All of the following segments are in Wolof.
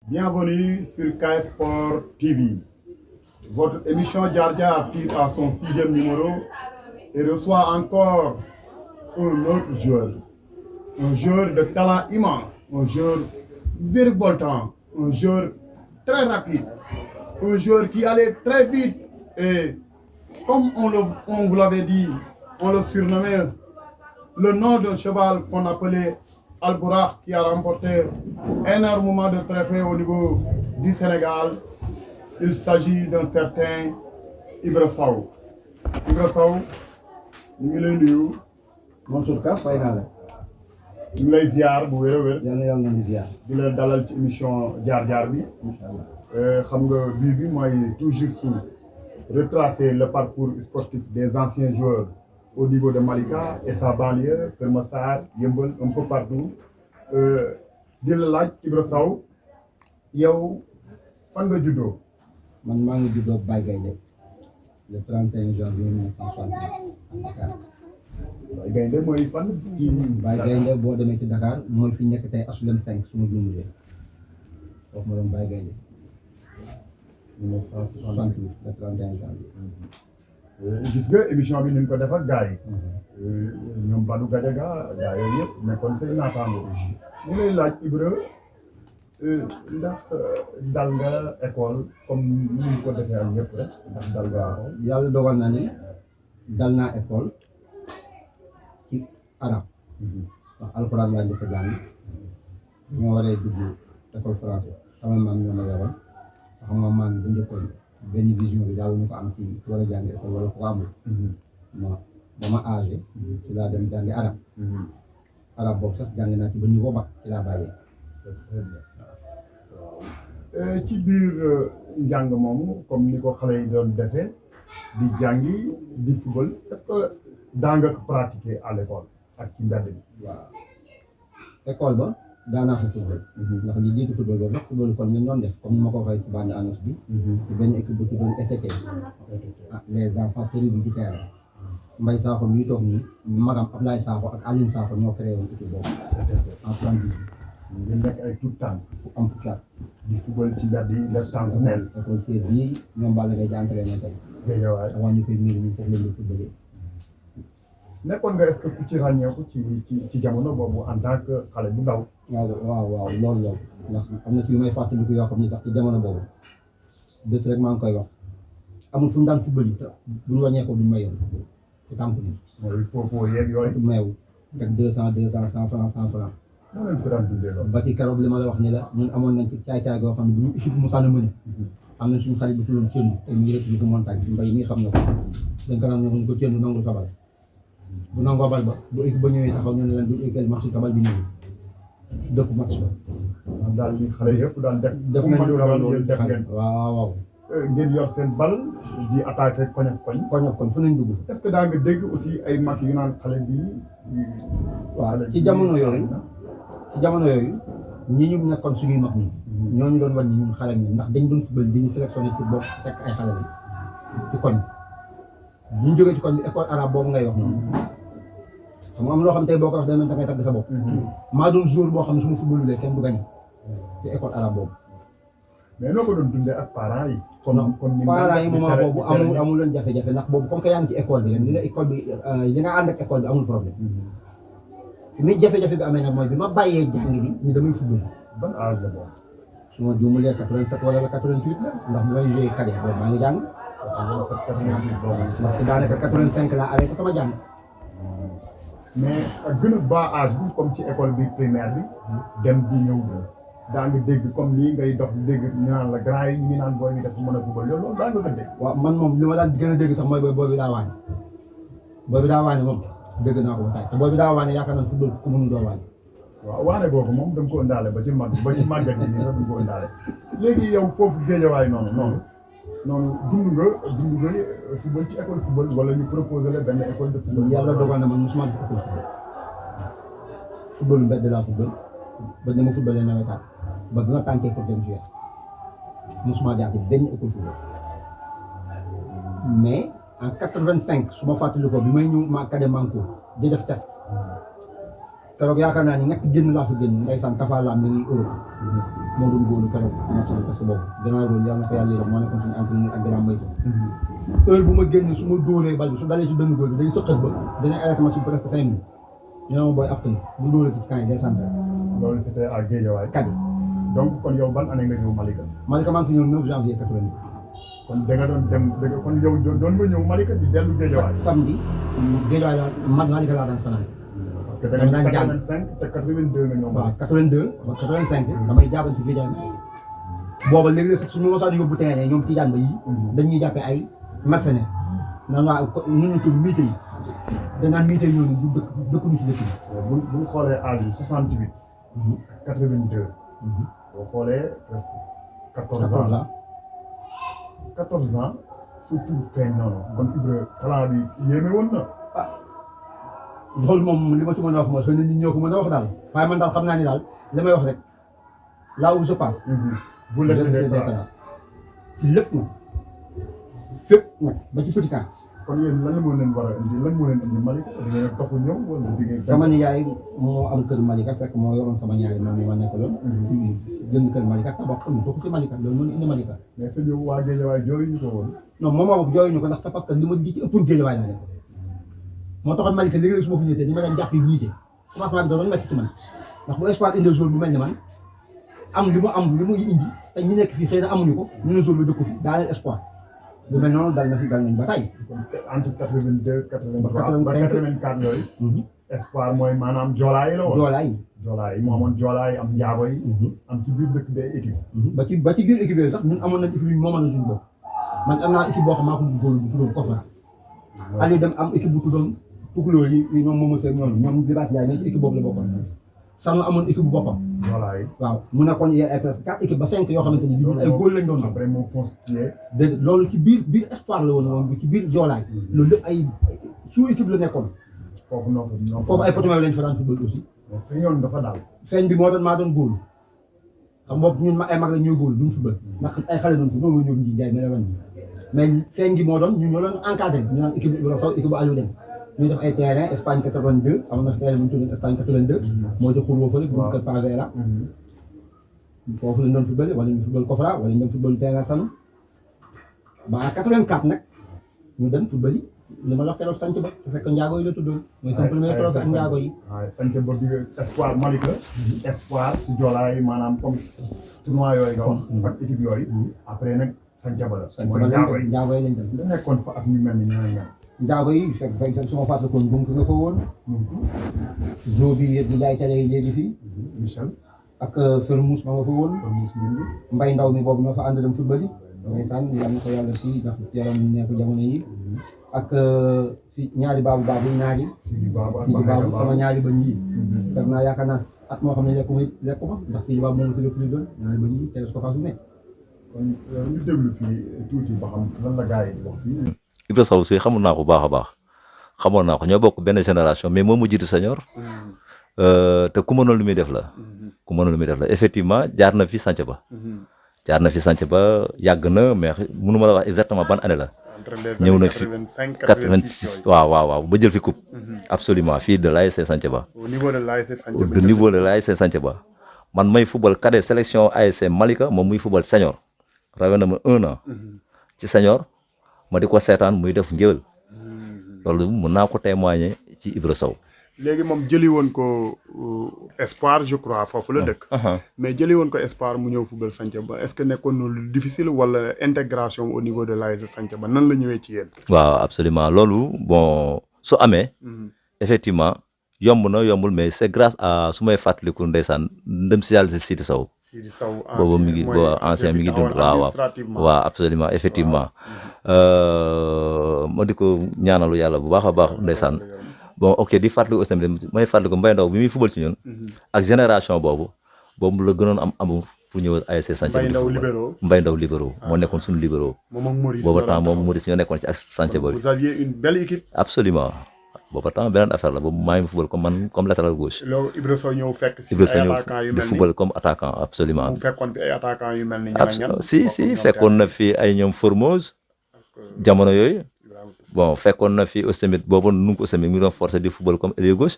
Bienvenue sur KS Sport TV. Votre émission Djar Djar tire à son 6e numéro et reçoit encore un autre joueur. Un joueur de talent immense, un joueur virevoltant, un joueur très rapide, un joueur qui allait très vite et comme on vous l'avait dit, on le surnommait le nom d'un cheval qu'on appelait Albourakh, qui a remporté énormément de trophées au niveau du Sénégal. Il s'agit d'un certain Ibra Sow. Ibra Sow, ñu ngi lay nuyu. Mansour Ka fay naa la. ñu ngi lay ziar bu wér a wér. yàlla na ziar. di la dalal ci émission Djar Djar bi. incha allah. xam nga bii bi mooy tout juste retracer le parcours sportif des anciens joueurs au niveau de Malika et sa banlieue, Keur Massar, Yeumbeul, un peu partout. di la laaj Ibra Sow yow fan nga juddoo. man maa ngi juddoo Baye Gaynde le 31 janvier 1960 à Dakar. Baye Gaynde mooy fan ci Baye Gaynde boo demee ci Dakar mooy fi nekk tey HLM 5 su ma juumulee foofu ma doon Baye Gaynde 1968 le 31 janvier. gis nga émission bi ni ñu ko def ak gars yi. ñoom Badou Gadiaga gars yooyu yëpp nekkoon say naataango. ñu lay laaj Ibra ndax dal nga école comme ni ñu ko defee ak ñëpp rek ndax dal nga école. yàlla dogal na ni dal naa école ci arab ndax alxuraan laa njëkk a jàng bi ma waree dugg école français sama maam ñoo ma yoroon xam nga maam bu njëkkoon benn vision bi daal ñu ko am ci war a jàng école wala ko amul ba ma âgé ci laa dem jàngi arab arab boobu sax jàng naa ci ba niveau bac ci laa bàyyee. ci biir njàng moomu comme ni ko xale yi doon defee di jàngi di football est-ce que daa nga ko pratiquer à l'école ak ci mbedd bi. waaw école ba daanaa fa football ndax li jiitu football boobu nag football kon ñun doon def comme ni ma ko waxee ci bande annonce bi ci benn équipe bu tuddoon ETT les enfants terribles du terrain Mbaye Sakho mii toog nii magam Ablaye Sakho ak Aline Sakho ñoo créé woon équipe boobu en 78 ngeen nekk ay tout temps fu am fukki at di football ci mbedd yi def temps bu neen. école siège bii ñoom Balla Gaye di entraîné tey Géejawaay avant ñu koy miir ñu foofu la ñu footballé. nekkoon nga est-ce que ku ci ràññeeku ci jamono boobu en tant que xale bu ndaw. waaw loolu ndax am na ci yu may fàttaliku yoo xam ne sax ci jamono boobu bés rek maa ngi koy wax amul fu ñu daan football yi te buñ wàññeekoo duñ may yoon ci tàmp ni mooy foofu yeeg yooyu. meew rek 200 100 francs 100 francs moo leen ko daan dundee loolu. ba ci keroog li ma la wax ni la ñun amoon nañ ci caay-caay goo xam ne bu ñu équipe musaana mëne am na suñu xarit bu tuddoon cëndu te mu ngi rek ci montagne bi mbay mii xam na ko dañ ko daan ñoo ñu ko cëndu nangu sabal bu nangoo bal ba bu équipe ba ñëwee taxaw ñu ne leen du égal match kabal bi ñëw dëpp match ba daal li xale yëpp daan def nañ lu raw loolu def ngeen. waaw ngeen yor seen bal di attaqué koñ ak koñ. koñ ak koñ fu nañ dugg est-ce que daa nga dégg aussi ay mag yu naan xale bi. waaw ci jamono yooyu ñi ñu nekkoon suñuy mag ñi ñooñu doon wàññi ñun xale ñi ndax dañ doon football di ñu sélectionné ci bopp tekk ay xale lañ ci koñ bi ñu jógee ci koñ bi école arabe boobu ngay wax noonu xam nga am loo xam tey boo ko wax da ngay tagg sa bopp maa doon joueur boo xam ne suñu football lee kenn du gañe ci école arabe boobu mais noo ko doon dundee ak parents yi. kon parents yi moment boobu amul leen jafe-jafe ndax boobu comme que yaa ngi ci école bi li la école bi li nga ànd ak école bi amul problème fi muy jafe-jafe bi amee nag mooy bi ma bàyyee jàng bi ni damay football. ban âge la boobu. su ma juumalee 87 wala 88 la ndax bi may joué cadet boobu maa ngi jàng. 87 88 boobu. ndax daanaka 85 laa arrêté sama jàng. mais ak gën a bas âge bi comme ci école bi primaire bi. dem bi ñëw bi daa nga dégg comme lii ngay dox dégg ñu naan la grand yi ñu naan booy ñu def mën a football loolu daa nga ko dégg. waaw man moom li ma daan gën a dégg sax mooy booy bi daa waane. booy bi daa waane moom dégg naa ko ba tey te booy bi daa waane yaakaar naa football ku mënul doo waane. waaw waane boobu moom da nga ko ëndaale ba ci màggat yi nii sax da nga ko ëndaale léegi yow foofu Géejawaay noonu dund nga football ci école football wala ñu proposé la benn école de football. yàlla dogal na man mosuma def école football mbedd laa football ba ni ma footballee nawetaan ba bi ma tànkee ko dem jouer mosuma jaate benn école football mais en 85 su ma fàttali ko bi may ñëw ma cadet Manko di def test keroog yaakaar naa ni ñett génn laa fa génn ndeysaan Tafa Lam mi ngi Europe moo doon góolu keroog match la parce que boobu gannaaw loolu yàlla na ko yàlla yërëm moo nekkoon suñu entraîneur ak grand mbay sa heure bu ma génn su ma dóoree bal bi su dalee ci dënn góol bi day sëqat ba dina arrêté match bi presque 5 minutes ñu ne ma booy appli bu dóoree ci camp yi day sant loolu c'était à Guédiawaye kadi donc kon yow ban année nga ñëw Malika Malika maa ngi fi ñëw 9 janvier 80 kon da nga doon dem kon yow doon nga ñëw Malika di dellu Guédiawaye samedi Guédiawaye laa Malika laa daan fanaan parce que da nga 85 te 82 nga ñëw waaw 82 ba 85 damay jàppal ci Guédiawaye booba léeg-léeg sax suñu mosaan yóbbu terrain ñoom Tidiane ba yi dañuy jàppee ay mercenaires naan waa nu ñu tudd miite yi danaan miite yi ñooñu du dëkkuñu ci dëkk bi bu ñu xoolee âge yi 68 82 boo xoolee presque 14 ans 14 ans surtout feeñ noonu kon Ibra talent bi yéeme woon na loolu moom li ma ci mën a wax mooy xëy na nit ñoo ko mën a wax daal waaye man daal xam naa ni daal li may wax rek là où je passe vous laissez des traces ci lépp nag fépp nag ba ci petit camp kon yéen lan moo leen war a indi lan moo leen indi Malika da ngeen a taxu ñëw wala da ngeen sama nijaay moo am kër Malika fekk moo yoroon sama ñaari moom mi ma nekkaloon jënd kër Malika tabax am toog si Malika loolu moo indi Malika mais sa ñëw waa Guédiawaye jooyu ñu ko woon non moom moo jooyu ñu ko ndax c'est parce que li ma li ci ëppoon Guédiawaye laa nekk moo taxoon Malika léegi-léegi su ma fi ñëwee ni ma leen jàppee wiite commencement bi doon métti ci man ndax bu espoir indi zone bu mel ni man am li mu am li muy indi te ñi nekk fii xëy na amuñu ko ñu ne zone bi dëkku fi daa leen espoir lu mel noonu dal na fi dal nañ ba tey entre 82 83 ba 84 yooyu espoir mooy maanaam joolaa yi la woon joolaa yi mu amoon joolaa yi am njaago yi am ci biir dëkk day équipe ba ci biir équipe yooyu sax ñun amoon nañ équipe yi moomal na suñu bopp man am naa équipe boo xam maa ko góor bu tuddoon Kofra Aliou dem am équipe bu tuddoon tukulóor yi ñoom mooma seeg ñoom Libaas Ndiaye mais ci équipe boobu la bokkoon Sanu amoon équipe bu boppam joolaa yi waaw mu nekkoon ay presque 4 équipe ba 5 yoo xamante ni ñun ay góol lañ doon après moo constitué déedéet loolu ci biir espoir la woon bu ci biir joolaay loolu lépp ay sous équipe la nekkoon foofu ay poteau lañ fa daan football aussi fi ñoon dafa daal feeñ bi moo doon maa doon góol xam boobu ñun ay mag la ñooy góol duñ football ndax ay xale doon football mooy ñëw nji Njaay mais feeñ gi moo doon ñun ñoo doon encadré ñu naan équipe bu saw équipe bu Aliou dem ñu def ay terrain Espagne 82 amoon na fi terrain bu ñu tuddee Espagne 82 moo jox xul woo fële bu kër Pavera foofu lañ doon football wala ñu football Kofra wala ñu dem football terrain Sanu ba 84 nag ñu dem football yi li ma la wax keroog sanc ba te fekk njaago yi la tuddoon mooy seen premier trophée ak njaago yi waaw sanc ba bi espoir Malika espoir ci joolaay maanaam comme tournoi yooyu nga wax ak équipe yooyu après nag sanc ba la mooy njaago yi lañ dem da nekkoon fa ak ñu mel ni ñooy mel njaago yi fekk suma fàttali kon donc nga fa woon zoo bi di jaay télé yi léegi fii Michel ak Fermous ma nga fa woon Mbay Ndaw mi boobu ñoo fa ànd dem football yi ndeysaan yal na ko yàlla fii ndax yaram nekk jamono yi ak si ñaari baabu ñaari Sidi Baabu sama ñaari ba ñii def naa yaakaar naa at moo xam ne lekku ma ndax Sidi Baabu moom la tuddee prison ñaari ba ñii télé ko fa su ne kon ñu déglu fii tuuti ba xam lan la gars yi wax fii Ibra Sow si xamoon naa ko baax a baax xamoon naa ko ñoo bokk benn génération mais moom mu jiitu senior te ku mënoon lu muy def la effectivement jaar na fi sànc ba yàgg na mais mënu ma la wax exactement ban année la ñëw na fi 86 waaw ba jël fi coupe absolument fii de l'ASC sànc ba au niveau de l'ASC sànc ba man may football cadet sélection ASC Malika moom muy football senior rawe na ma 1 an ci senior ma di ko seetaan muy def ngéwél loolu mun naa ko témoigner ci Ibra Sow léegi moom jëli woon ko espoir je crois foofu la dëkk mais jëli woon ko espoir mu ñëw football Santhiaba est-ce que nekkoon na lu difficile wala intégration au niveau de l'ASC Santhiaba nan la ñëwee ci yéen waaw absolument loolu bon su amee effectivement yombul mais c'est grâce à su may fàttaliku ndeysaan ndem si yàlla si Sidi Sow boobu mi ngi ancien mi ngi dund waaw absolument effectivement ma di ko ñaanalu yàlla bu baax a baax ndeysaan bon ok di fàttaliku aussi tamit may fàttaliku Mbaye Ndaw bi muy fubal ci ñun ak génération boobu la gënoon am amour pour ñëw ASC Santhiaba Mbaye Ndaw libéraux moo nekkoon suñu libéraux booba temps moom Maurice ñoo nekkoon ci ak Santhiaba bi vous aviez une belle équipe absolument booba temps beneen affaire la boobu maa ngi football comme latéral gauche. loolu Ibra Sow ñëw fekk si ay attaquants yu mel ni di football comme attaquant absolument. mu fekkoon fi ay attaquants yu mel ni ñan si fekkoon na fi ay ñoom Formose jamono yooyu bon fekkoon na fi aussi tamit boobu nu ko aussi mi ngi doon forcer di football comme ailier gauche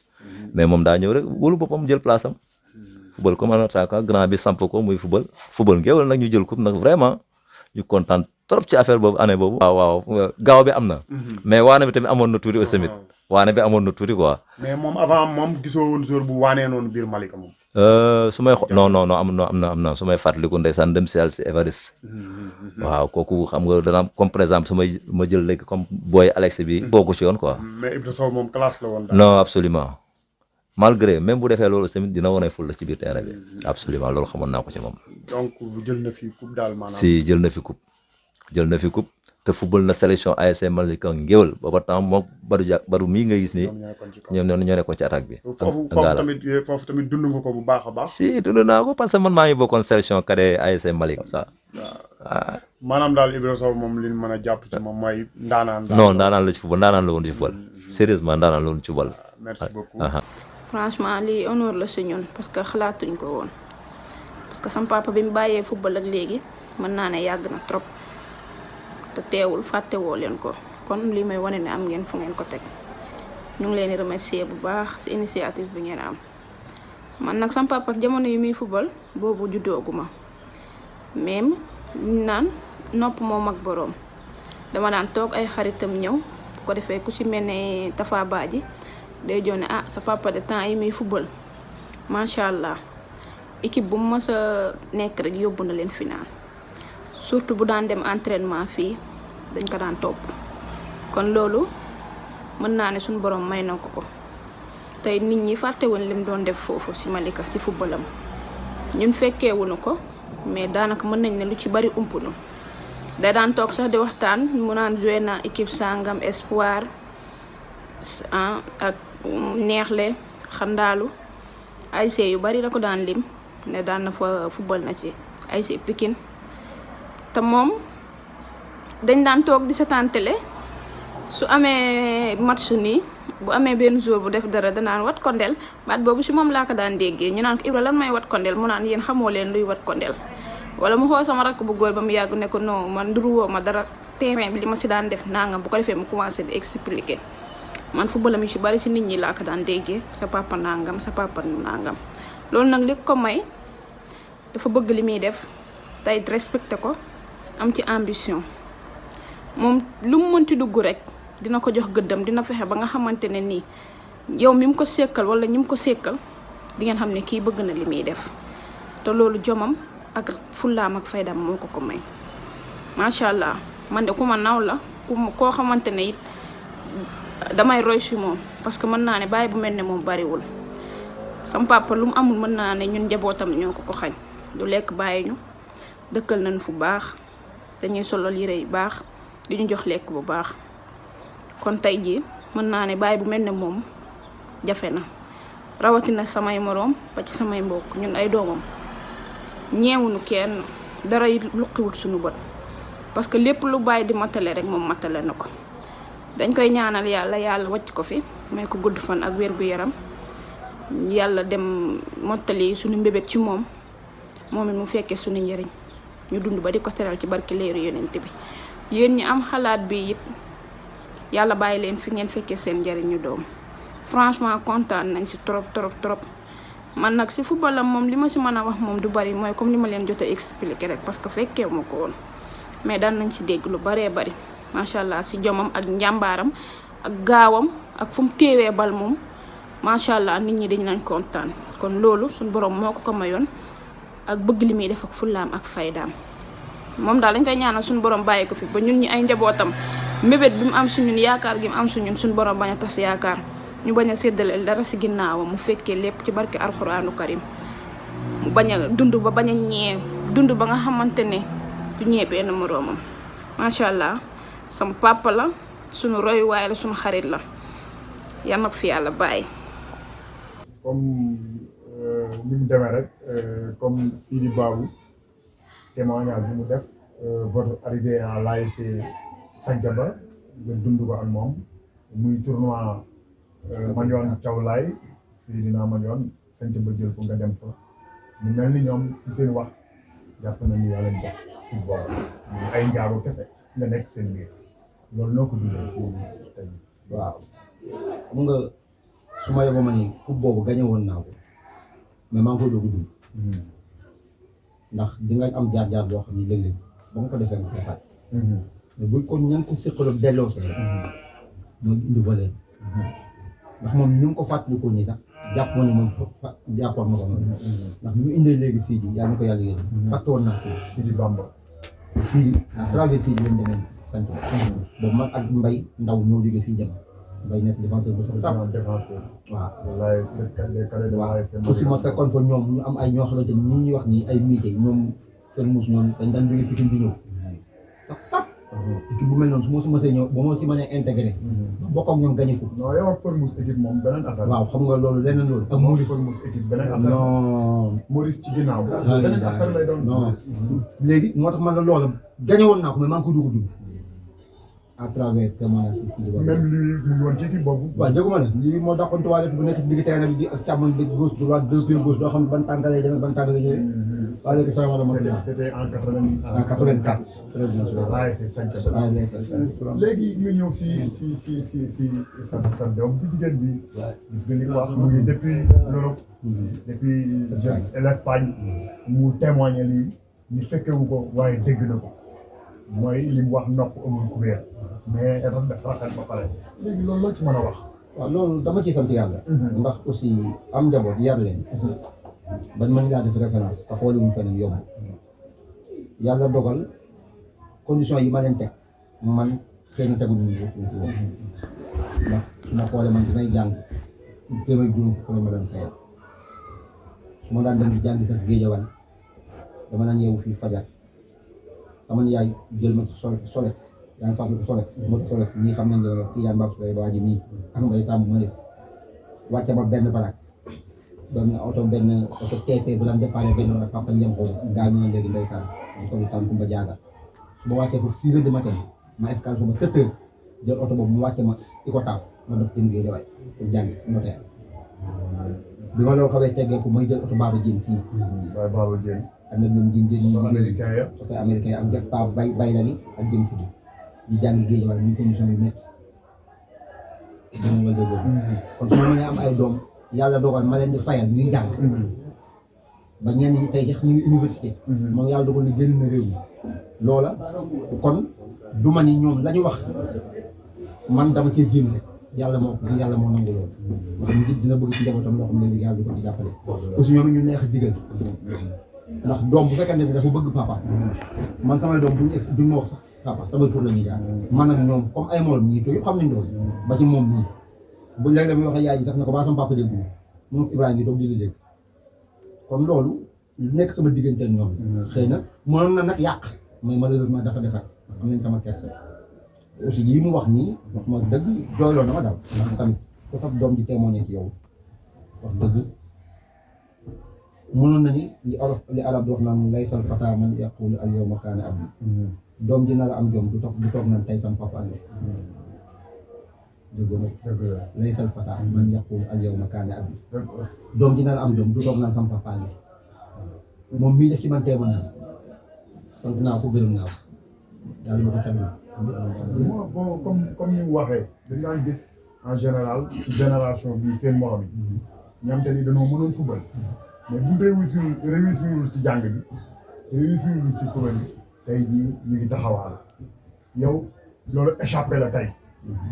mais moom daa ñëw rek wóolu boppam jël place am football comme un attaquant grand bi samp ko muy football Ngéwél nag ñu jël coupe nag vraiment ñu kontaan trop ci affaire boobu année boobu. waaw gaaw bi am na. mais waane bi tamit amoon na tuuti aussi tamit. waane bi amoon na tuuti quoi. mais moom avant moom gisoo woon jour bu waanee noonu biir Malika moom. su may non am na su may fàttaliku ndeysaan dem si yàlla si Evariste. waaw kooku xam nga dana am comme par exemple su ma jël léegi comme booy Alex bi. bokku ci yoon quoi. mais Ibra Sow moom classe la woon daal. non absolument malgré même bu defee loolu tamit dina wane ful la ci biir terrain bi. absolument loolu xamoon naa ko ci moom. donc jël na fi coupe daal maanaam. si jël na fi coupe te football na sélection ASC Malika Ngéwél booba temps moom Badou mii nga gis nii. ñoo nekkoon ci attaque bi. foofu tamit dund nga ko bu baax a baax. si dund naa ko parce que man maa ngi bokkoon sélection cadet ASC Malika ça. maanaam daal Ibra Sow moom li ñu mën a jàpp ci moom mooy ndaanaan. non ndaanaan la ci football ndaanaan la woon ci football. sérieusement ndaanaan la woon ci football. merci beaucoup. franchement lii honneur la si ñun parce que xalaatuñ ko woon parce que sama papa bi mu bàyyee football ak léegi mën naa ne yàgg na trop te teewul fàttewoo leen ko kon lii may wane ne am ngeen fu ngeen ko teg ñu ngi leen di remercier bu baax si initiative bi ngeen am man nag sama papa jamono yi muy football boobu juddooguma même ñu naan nopp moom ak boroom dama daan toog ay xaritam ñëw bu ko defee ku ci mel ne Tafa Badji day joone sa papa de temps yi muy football macha allah équipe bu mu mës a nekk rek yóbbu na leen final surtout bu daan dem entraînement fii dañ ko daan topp kon loolu mën naa ne suñu borom may na ko tey nit ñi fàttewuñ lim doon def foofu ci Malika ci footballam ñun fekkeewuñu ko mais daanaka mën nañ ne lu ci bari umpunu da daan toog sax di waxtaan mu naan joué na équipe sangam espoir ak neexle xandaalu ASC yu bari la ko daan lim ne daan na fa football na ci ASC Pikine te moom dañ daan toog di seetaan télé su amee match nii bu amee benn jour bu def dara danaan wat kondel baat boobu si moom laa ko daan déggee ñu naan ko Ibra lan may wat kondel mu naan yéen xamoo leen luy wat kondel wala mu xool sama rakk bu góor ba mu yàgg ne ko non man duruwoo ma dara terrain bi li ma si daan def nangam bu ko defee mu commencé di expliquer man footballam yu si bari si nit ñi laa ko daan déggee sa papa nangam sa papa nangam loolu nag li ko may dafa bëgg li muy def tey respecté ko am ci ambition moom lu mu mënti dugg rek dina ko jox gëddam dina fexe ba nga xamante ne nii yow mi mu ko sekkal wala ñi mu ko sekkal di ngeen xam ne kii bëgg na li muy def te loolu jomam ak fullaam ak faydam moo ko may macha allah man de ku ma naw la koo xamante ne it damay roy si moom parce que mën naa ne bàyyi bu mel ne moom bariwul sam papa lu mu amul mën naa ne ñun njabootam ñoo ko xañ du lekk bàyyi ñu dëkkal nañu fu baax dañuy solal yére yu baax di ñu jox lekk bu baax kon tey jii mën naa ne bàyyi bu mel ne moom jafe na rawatina samay moroom ba ci samay mbokk ñun ay doomam ñeewuñu kenn dara yi luqiwut suñu bët parce que lépp lu bàyyi di matale rek moom matale na ko dañ koy ñaanal yàlla wàcc ko fi may ko gudd fan ak wér gu yaram yàlla dem mottali suñu mbébét ci moom it mu fekkee suñu njëriñ ñu dund ba di ko teral ci barki leeru yonent bi yéen ñi am xalaat bi it yàlla bàyyi leen fi ngeen fekkee seen njëriñu doom franchement kontaan nañ si trop man nag si footballam moom li ma si mën a wax moom du bari mooy comme li ma leen jot a expliquer rek parce que fekkee ma ko woon mais daan nañ si dégg lu baree bari macha allah si jomam ak njàmbaaram ak gaawam ak fu mu téewee bal moom macha allah nit ñi dañ nañ kontaan kon loolu suñu borom moo ko mayoon ak bëgg li muy def ak fullaam ak faydaam moom daal dañ koy ñaanal suñu borom bàyyi ko fi ba ñun ñi ay njabootam mbébét bi mu am su ñun yaakaar gi mu am su ñun suñu borom bañ a tas yaakaar ñu bañ a séddale dara si ginnaawam mu fekkee lépp ci barke alxuraanu karim mu bañ a dund ba bañ a ñee dund ba nga xamante ne du ñee benn moroomam macha allah sama papa la suñu royuwaay la suñu xarit la yam ak fi yàlla bàyyi. comme ni mu demee rek comme Sidi Babou témoignage bi mu def votre arrivée à l'ASC Santhiaba nga dund ko ak moom muy tournoi Mandione Thiawlaay Seydina Mandione Santhiaba jël ko nga dem fa mu mel ni ñoom si seen wax jàpp nañu yàlla jox football ay njaago kese nga nekk seen biir loolu noo ko dundee si tey. waaw xam nga su ma yeboo ma ni coupe boobu gagné woon naa ko mais maa ngi koy doog a dund ndax di nga am jaar-jaar boo xam ne léeg-léeg ba nga ko defee nga koy fàtte mais buñ ko ñan ko séqaloon delloo si rek mooy indi valeur ndax moom ni mu ko fàttalikoo nii sax jàpp ma ne moom jàppoon na ko noonu ndax bi mu indee léegi Sidi yaa ñu ko yàlla yéen fàtte woon naa Sidi Bamba. Sidi à travers Sidi lañ demee sant boobu man ak Mbay Ndaw ñoo jógee fii dem Mbay nekk défenseur bu sax défenseur. waaw wallaay les cadets de l'ASC aussi ma fekkoon fa ñoom ñu am ay ñoo xamante ni ñi ñuy wax nii ay miite ñoom seen muus ñoom dañ daan jógee Pikine di ñëw sax équipe bu mel noonu su ma see ñëw ba ma si mënee intégré bokk ak ñoom gagné ko non yow ak Formous équipe moom beneen affaire. waaw xam nga loolu leneen loolu ak Maurice Formous équipe beneen affaire. non Maurice ci ginnaaw. beneen affaire lay doon. non léegi moo tax man la loola gagné woon naa ko mais maa ngi ko dugg a dugg à travers témoignage si Sidi Ba. même lui mu ngi woon ci équipe boobu. waaw jëguma la lii moo dàqoon toilette bu nekk ci digg terrain bi di ak càmmoñ bi gauche droite deux pieds gauche doo xam ban tànk lay dem ak ban tànk lay ñëwee. waaw léegi salaamaaleykum. C'était en 84. très bien sûr. l'ASC Santhiaba. léegi ñu ñëw si sa doom bu jigéen bi. gis nga li mu wax mu ngi depuis l'Europe. depuis l'Espagne. mu témoigné lii ñu fekkewu ko waaye dégg na ko. mooy li mu wax nopp amul kubéer mais dafa rafet ba pare léegi loolu loo ci mën a wax. waaw loolu dama ciy sant yàlla. ndax aussi am njaboot yar leen. bañ mën laa def référence te xooli wuñ feneen yomb. yàlla dogal condition yi ma leen teg man xëy na teguñu ñu ndax su ma xoolee man damay jàng téeméer juróom fukk la ma daan fayal su ma daan dem di jàng sax géejawan dama naan yeewu fii fajar sama yaay jël ma ci Solex yaa ngi fàttaliku Solex moto Solex ñii xam nañ ne kii yaa mbaa su ba waa ji mii ak mbay sàmm ma def wàcce ma benn baraak benn oto TP bu daan déparé benn papa yem ko gaañu na léegi ndeysaan ma toll tam Kumba Jaaga su ma wàccee foofu 6 heures du matin ma escale suba 7 heures jël oto boobu mu wàcce ma Icotaf ma def jëm Guédiawaye pour jàng notaire bi ma loolu xawee teggeeku may jël oto Baba Dieng fii waaye Baba Dieng. am na ñoom Dieng Dieng ñu américain ya. oto américain am jëf pa bay la ni ak Dieng si di jàng Guédiawaye ñu condition yu métti dama wal dëgg kon su ma mënee am ay doom yàlla dogal ma leen di fayal ñuy jàng ba ñenn ñi tey sax ñu ngi université moom yàlla dogal ni génn na réew mi loola kon du ma ni ñoom la ñu wax man dama cee jéem rek yàlla moo nangu loolu ndax nit dina bëgg ci njabootam loo xam ne léegi yàlla du ko ci jàppale aussi ñoom ñu neex a digal ndax doom bu fekkee ne dafa bëgg papa man samay doom duñ ma wax sax papa samay tur la ñuy jaar man ak ñoom comme ay morom ñii to yëpp xam nañ loolu ba ci moom ñii bu léegi damay wax yaay ji sax ne ko baa sama papa dégg moom Ibrahima ngi toog di la dégg kon loolu nekk sama diggante ak ñoom xëy na mënoon na nag yàq mais malheureusement dafa defar am nañ sama kersa aussi lii mu wax nii wax ma dëgg jooyloo na ma daal ndax tamit ku fab doom di témoigner ci yow wax dëgg mënoon na ni li arab di wax naan laysal fata man yaqulu al yawma kaana abdi doom ji nar a am jom du toog naan tey sama papa andi dëgg la laysal fata man yaqulu al yawma kaana abdi doom ji nar a am jom du toog naan sama papa andi moom mii def ci man témoignage sant naa ko gërëm naa ko yàlla ma ko tamit bon comme ni mu waxee dañ daan gis en général ci génération bi seen morom yi ñam te ni dañoo mënoon football mais bu réussirul ci jàng bi réussirul ci football bi tey jii ñu ngi taxawaal yow loolu échappé la tey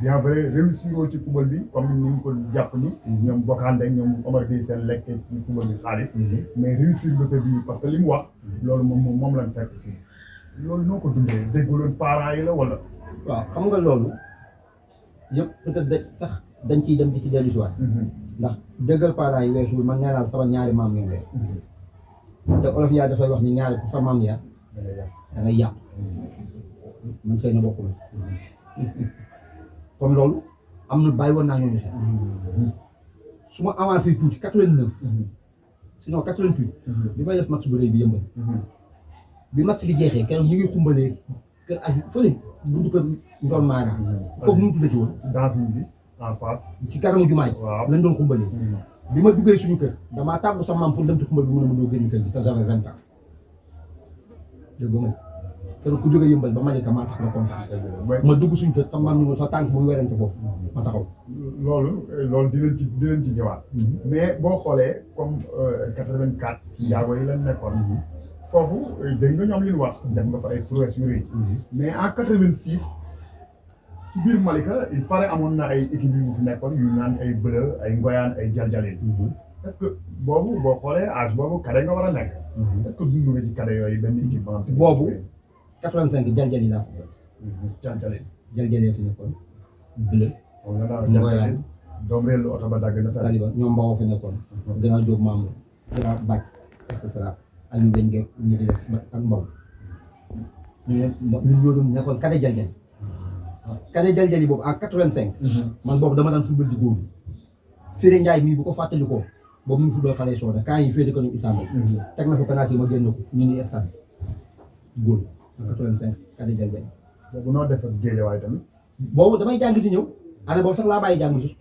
bien vrai réussiroo ci football bi comme ni ñu ko jàpp ni ñoom Bokande ñoom Omar Gueye seen lekk ci football bi xaalis mais réussir nga sa vie parce que li mu wax loolu moom lañ fekk fii loolu noo ko dundee déggaloon parents yi la wala. waaw xam nga loolu yëpp peut-être sax dañ ciy dem di ci dellu si waat ndax déggal parents yi weesu man nee naa sama ñaari maam ñoom weer te olof yaa dafay wax ni ñaari ku sa maam yaa da ngay yàqu man xëy na bokk na kon loolu am na bàyyi woon naa ñoom xel su ma avancé tuuti 89 sinon 88 bi may def match bu rëy bi yëmbal bi match bi jeexee keroog ñu ngi xumbalee kër asi fële buntu kër Ndol Mara foofu nu mu tuddati woon dancing bi en face ci kanamu jumaa ji lañ doon xumbalee bi ma duggee suñu kër damaa tàggu sama maam pour dem ci xumbal bi mu ne ma doo génn kër gi te j'avais 20 ans dégg nga keroog ku jóge yëmbal ba Malika maa tax na kontaan ma dugg suñ kër sama maam ni ma sa tànk mu ngi werante foofu ma taxaw loolu dinañ ci ñëwaat mais boo xoolee comme 84 ci njaago yi lañ nekkoon foofu dégg nga ñoom li ñu wax def nga fa ay prouesse yu rëy mais en 86 ci biir Malika il paraît amoon na ay équipe yu fi nekkoon yu naan ay Bleu ay Ngoyaan ay Jaljalin est-ce que boobu boo xoolee âge boobu cadet nga war a nekk est-ce que dund nga ci cadet yooyu benn équipe boobu 85 Jaljali laa football Jaljalin Jaljali fi nekkoon Bleu Ngoyaan doom réel oto ba dagg na Taliba ñoom Mbawo fi nekkoon gannaaw Diop Mamour gannaaw Bàcc et cetera Aliou Weñ Geek ñi di def ak Mbaw ñun ñoo doon nekkoon cadet Jaljali cadet Jaljali boobu en 85 man boobu dama daan football di góor Séré Ndiaye mii bu ko fàttalikoo boobu mu ngi football xale sooda quand yi féete ko ñu Issa Mbaye teg na fa penalty ma génn ko ñu ni stade góor en 85 cadet Jaljali boobu noo def ak Géejawaay tamit boobu damay jàng di ñëw année boobu sax laa bàyyi jàng sus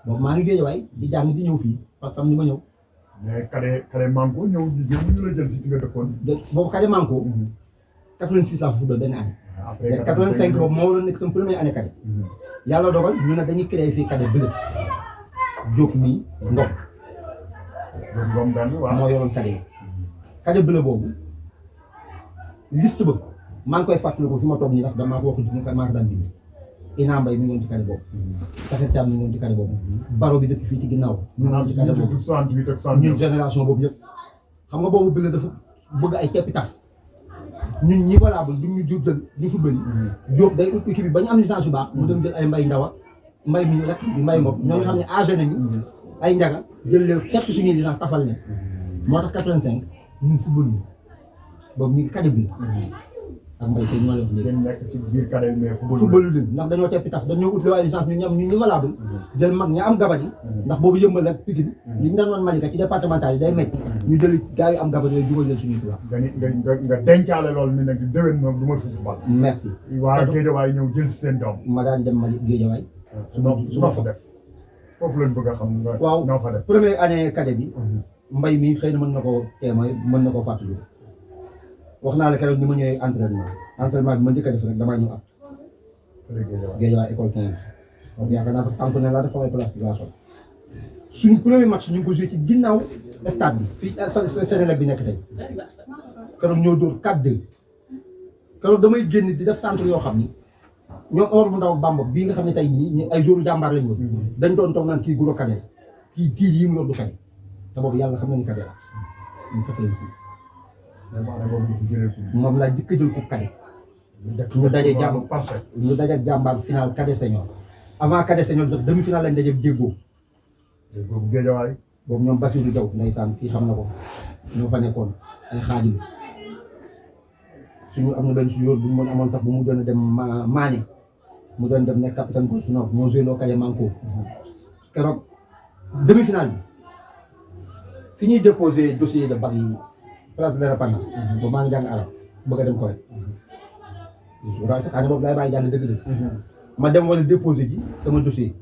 boobu maa ngi Géejawaay di jàng di ñëw fii parce que am ni ma ñëw mais cadet manko ñëw di jël ñu la jël si fi nga dëkkoon boobu cadet manko 86 laa fa football benn année mais 85 boobu moo waroon nekk sama première année cadet yàlla dogal ñu ne dañuy créé fii cadet Bleu Diop mi Ngom benn waaw moo yoroon cadet yi cadet Bleu boobu liste ba maa ngi koy fàttaliku fi ma toog nii ndax damaa ko wax maa ko daan bind Ina Mbaye mi ngi woon ci cadet boobu Saxet Thiam mi ngi woon ci cadet boobu baro bi dëkk fii ci ginnaaw mi ngi woon ci cadet boobu 68 ak 69 ñun génération boobu yëpp xam nga boobu Bleu dafa bëgg ay teppi taf ñun ñi valable du ñu jël ñu football yi Diop day ut équipe bi ba ñu am licence yu baax mu dem jël ay Mbay Ndaw ak Mbay mi rek bi Mbay Ngom ñoo nga xam ne âgé nañu ay njaga jël leen képp suñuy licence tafal ne moo tax 85 ñun football yi boobu ñu ngi cadet bi ak Mbay Seye ñoo leen wax léegi nekk ci biir cadet bi mais football leen ndax dañoo teppi taf dañoo ut ay licence ñu ñam ñu valable jël mag ña am gabari ndax boobu yëmbal ak Pikine li ñu daan woon Malika ci départemental yi day metti ñu jël gars yi am gabari yooyu jugal leen suñuy tubaab nga dencaale loolu ni nag déwén moom du ma fi football merci waa Géejawaay ñëw jël si seen doom ma daal di dem Mali Géejawaay su ma fa def foofu lañ bëgg a xam nga waaw noo fa def première année cadet bi Mbay mi xëy na mën na koo témoin mën na koo fàttali wax naa la keroog ni ma ñëwee entraînement bi ma njëkk a def rek damaa ñëw at Géejawaay école 15 donc yaakaar naa sax tamponné laa def xamay plastique laa sol suñu premier match ñu ngi ko joué ci ginnaaw stade bi fii Sénégal bi nekk tey keroog ñoo dóor 4-2 keroog damay génn di def centre yoo xam ni ñoom Omar bu ndaw Bamba bii nga xam ne tey ñii ay joueurs jàmbaar lañu woon dañ doon toog naan kii guro cadet kii tiir yi mu yor du cadet te boobu yàlla xam nañu cadet la ñu 86 moom laa jëkk a jël coupe cadet ñu daje jàmbaar final cadet senior avant cadet senior sax demi final lañ daje déggoo Géejawaay boobu ñoom Bassirou Diaw ndeysaan kii xam na ko ñoo fa nekkoon ay xaadim suñu am na benn suñu yoon bu mu mën amoon sax bu mu doon dem Mané mu doon dem nekk capitaine ko sunof ñoo joué loo cadet manko keroog demi final bi fi ñuy déposé dossier de bac yi place de l'Indépendance boobu maa ngi jàng arab bëgg a dem Corée waaw sax année boobu laay bàyyi jàng dëgg-dëgg ma dem wala déposé ji sama dossier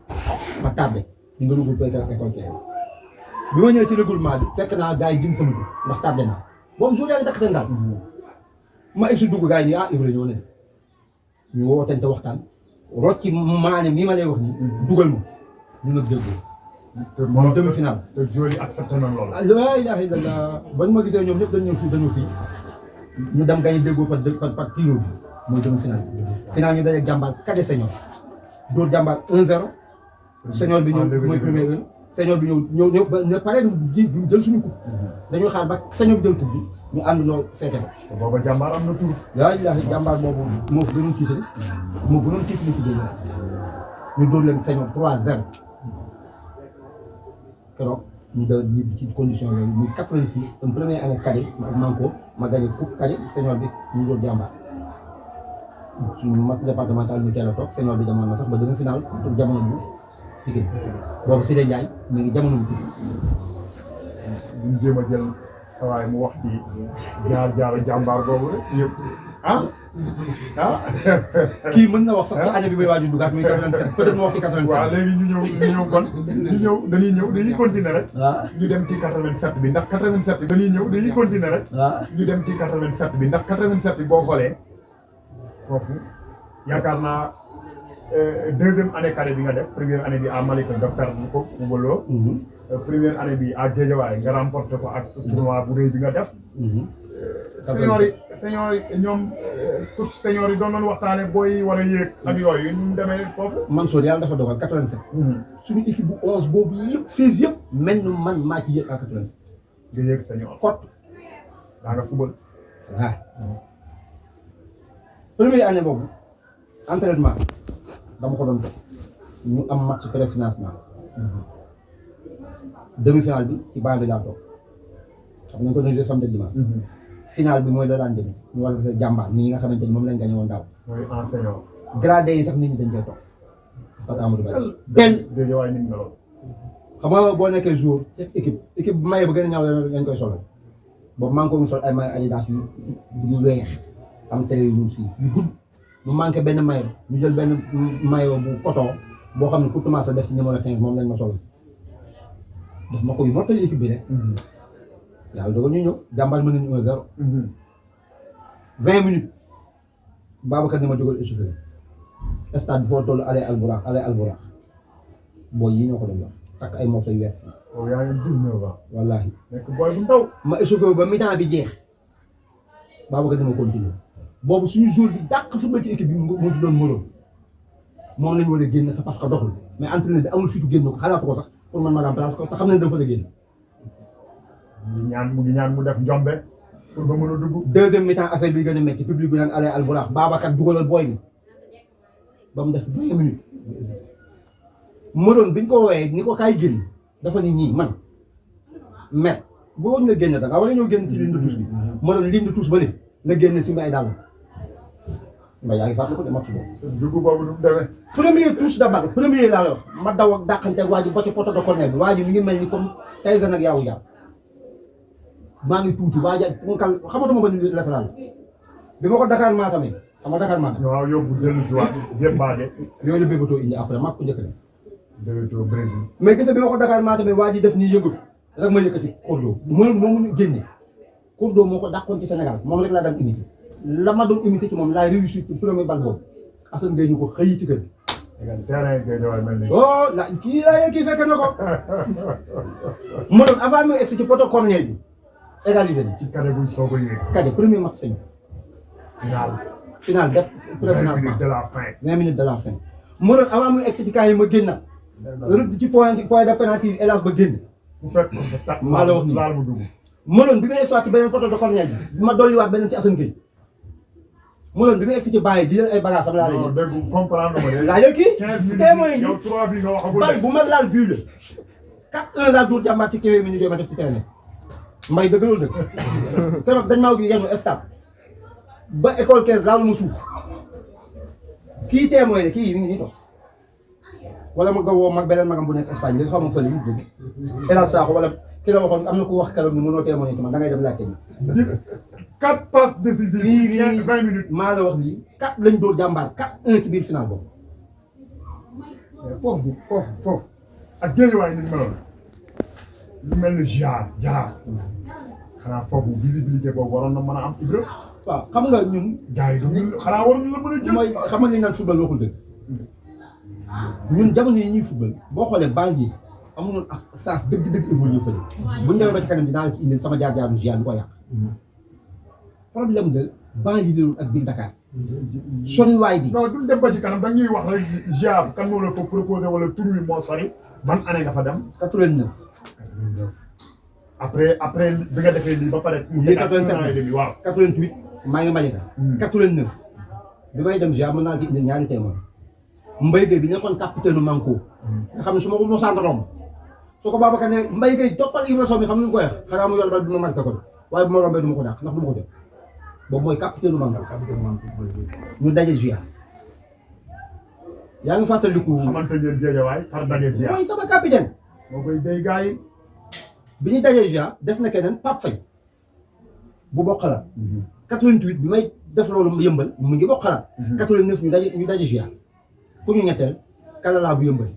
ma tardé ñu nga regroupé ak école 15 bi ma ñëwee ci regroupement bi fekk naa gars yi gën sama dugg ndax tardé naa boobu jour yaa ngi dakk seen daal ma egsi dugg gars yi nii ah Ibra ñoo ne ñu wootante waxtaan rocci Mané mii ma lay wax nii dugal ma ñu nag déggoo moom demi final te joueurs yi accepté na loolu laa ilaaha illallaah bañ ma gisee ñoom ñëpp dañ ñëw fii ñu dem gagné déggoo par tiro bi mooy demi final final ñu daje jàmbaar cadet senior dóor jàmbaar 1-0 senior bi ñëw mooy premier heure senior bi ñëw ba pare duñ jël suñu coupe dañoo xaar ba senior bi jël coupe bi ñu ànd loo feete ko booba jàmbaar am na tur laa ilaaha jàmbaar boobu moo fi gënoon tiitale moo gënoon tiitale ci dóor ñu dóor leen senior 3-0 keroog ñu da ñibbi ci condition yooyu muy 86 une première année cadet ak manko ma gagné coupe cadet senior bi ñu doon jàmbaar suñu match départemental ñu teel a toog senior bi demoon na sax ba demi final pour jamono bu Pikine boobu Siré Ndiaye mi ngi jamono bu Pikine duñ jéem a jël sawaay mu wax ci jaar jàmbaar boobu rek yëpp ah ah. kii mën na wax sax ci année bi may waaju dugaat muy 87 peut-être moo wax ci 87. waaw léegi ñu ñëw kon dañuy continuer rek. waaw ñu dem ci 87 bi ndax 87 bi dañuy continuer rek. waaw ñu dem ci 87 bi ndax 87 bi boo xoolee foofu yaakaar naa deuxième année carré bi nga def première année bi à Malika nga perdre ko footballoo. Première année bi à Guédiawaye nga remporté ko ak tournoi bu rëy bi nga def. senior yi ñoom coach senior yi doon nañu waxtaane booy war a yéeg ak yooyu ñu demee foofu. Mansour yàlla dafa dogal 87. suñu équipe bu 11 boobu yëpp 16 yëpp. mel na man maa ci yéeg à 87. nga yéeg senior. kot daa nga football. waaw. première année boobu entraînement dama ko doon def ñu am match pré-financement. demi-finale bi ci baa bi laa toog xam nañ ko doon jouer samedi dimanche. final bi mooy la daan demee ñu war a jàmbaar nii nga xamante ni moom lañ gagné woon daaw. mooy enseignant. gradé yi sax nit ñi dañ koy toog. stade Amadou Barry. tel Guédiawaye ni mu meloon. xam nga boo nekkee jour ci équipe bu maye ba gën a ñaaw lañ koy solal boobu maa ngi ko sol ay maillot Adidas yu weex am télé yu fii yu gudd mu manqué benn maillot ñu jël benn maillot bu coton boo xam ne pour commencer def ci numéro 15 moom lañ ma solal daf ma koy mottali équipe bi rek. yàlla dogal ñu ñëw jàmbaar mën nañu 1-0. 20 minutes Babacar ni ma jógal échauffé stade bi foo toll allez alburax booy yi ñoo ko doon wax takk ay morceaux yu weex. oh yaa ngi 19 ans. wallaahi. nekk booy bu ndaw. ma échauffé ba mi-temps bi jeex Babacar ni ma continuer boobu suñu jour bi dàq football ci équipe bi moo ci doon mënoon moom lañu war a génn parce que doxul mais entraîneur bi amul fitu génn ko xalaatu ko sax pour man ma remplacer ko te xam nañ dafa la génn. mu ngi ñaan mu def njombe pour nga mën a dugg. deuxième mi-temps affaire bi gën a métti public bi naan allez alburax Babacar dugalal booy bi ba mu des 20 minutes. mënoon biñ ko woowee ni ko kaay génn dafa ni ñii man mais boo nga génn da nga war a ñëw génn ci ligne de touche bi mënoon ligne de touche ba léegi la génne si ay dàll. mbay yaa ngi fàttali ko de match boobu. dugg boobu du demee. premier touche de balle premier laa la wax ma daw ak dàqante waa ji ba ci poto de corner bi waa ji mi ngi mel ni comme Tyson ak yaawu jàpp maa ngi tuuti waa ji punkal xamatuma ba ni latéral bi ma ko Dakar Matam xam nga Dakar Matam. waaw yóbbu dellu si waat jéem baage. yooyu la bébatoo indi après maa ko njëkk a déwétoo Brésil. mais gis nga bi ma ko Dakar Matam waa ji def nii yëngatu rek ma yëkkati Cordo mënul moomu génne Cordo moo ko dàqoon ci Sénégal moom rek laa daan imité la ma doon imité ci moom laay réussir ci premier bal boobu Assane Gueye ñu ko xëy ci kër gi. terrain Guédiawaye mel ni. oh la kii laa kii fekk na ko. ma doon avant muy egg ci poto corner bi égalisé na. ci kade buñ soog a yéeg. kade premier match sañ. final def préfinancement 20 minutes de la fin. 20 minutes de la fin. ma doon avant muy egg ci cas yi ma génn. rëdd ci point de pénalty yi hélas ba génn. bu fekk ko fa tàkk. maa la wax nii laal mu dugg. mënoon bi may egg ci beneen poto de corner bi ma dolliwaat beneen ci Assane Gueye mënoon bi may egg ci bàyyi di jël ay bagages am laa lay non jël. dégg comprendre ma de. laa jël kii 15 minutes tey mooy yow 3 bi nga waxagul bal de. bu ma laal bii la 4-1 laa dóor jàmbaat ci kéwéer mi ñu ma def ci terrain mbay dëgg loolu dëgg keroog dañ maa yenu stade ba école 15 laalu ma suuf kii témoin kii mi ngi nii toog wala ma gawoo mag beneen magam bu nekk Espagne nga xam nga fële mu dëgg El Hadj Sakho wala ki la waxoon am na ku wax keroog ni mënoo témoin ci man da ngay dem laajte ni 4 passes décisives. lii 20 minutes. maa la wax lii 4 lañ dóor jàmbaar 4-1 ci biir final boobu foofu ak Guédiawaye ni mu meloon lu mel ni Jaraaf xanaa foofu visibilité boobu waroon na mën a am Ibra. waaw xam nga ñun gars yi dañuy xanaa waroon la mën a jël. mooy xam nga ni naan football waxul dëgg ñun jamono yi ñuy football boo xoolee bànq yi amuñu ak sens dëgg évolué fële bu ñu demee ba ci kanam dinaa la ci indil sama jaar-jaaru Gia du ko yàq problème de bànq yi la ak biir Dakar soriwaay bi. non duñ dem ba ci kanam dañuy wax rek Gia kan moo la fa proposé wala tur wi moo sori ban année nga fa dem. 89. après bi nga defee lii ba pare. lii 87 waaw 88 maa ngi Malika. 89 bi may dem Gia mën naa ci indil ñaari témoin Mbaye Gueye bi nekkoon capitaine Manko nga xam ne su ma ko mosaan romb su ko Babacar ne Mbaye Gueye toppal Ibra Sow bi xam ni mu koy wax xanaa mu yor ba du ma marqué ko waaye bu ma rombee du ma ko dàq ndax du ma ko jot boobu mooy capitaine Manko ñu daje Gia yaa ngi fàttaliku. xamante ngeen Guédiawaye far daje Gia. mooy sama capitaine. moo koy day gars yi. bi ñu dajee Gia des na keneen Pape Faye bu bokk la. 88 bi may def loolu yëmbal mu ngi bokk xalaat. 89 ñu daje GIA ku ñu ñetteel Kalala bu yëmbal.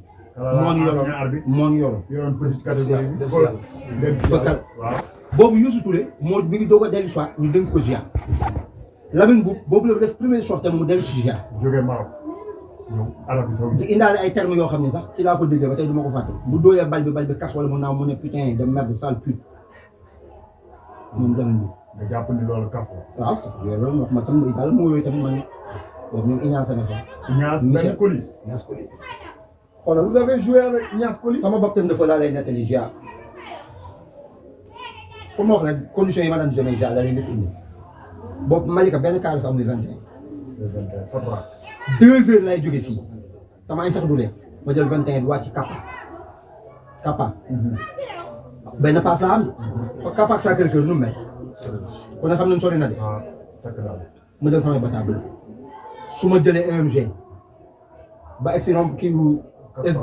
moo ñu yoroon petite catégorie boobu Youssou Touré moo mi ngi doog a dellu soit ñu dénk ko GIA Lamine boobu la def première sortie mu dellu si GIA. jógee Maroc ñëw Arabie Saoudite di indaale ay termes yoo xam ne sax ci laa ko déggee ba tey du ma ko fàtte bu dooyee bal bi kas wala mu naaw mu ne putain de merde sale pute moom Lamine bi. nga jàpp ni loolu kaf la. waaw loolu wax ma tam Italie moo yooyu tamit man boobu ñoom Ignace na fa. Ignace Coly. xoolal vous avez joué avec Ignace Coly. sama bopp tamit dafa laa lay nettali GIA pour ma wax la conditions yi ma daan demee GIA la lay nekk indi boobu Malika benn cas dafa am lu 21. 2 heures lay jóge fii sama añ sax du lees ma jël 21 bi wàcc Kappa. benn paas la am de. Kappa ak Sacré-Cœur nu mu mel. kon nag xam nañ sori na de. ma jël samay batable su ma jëlee EMG ba excellent kii wu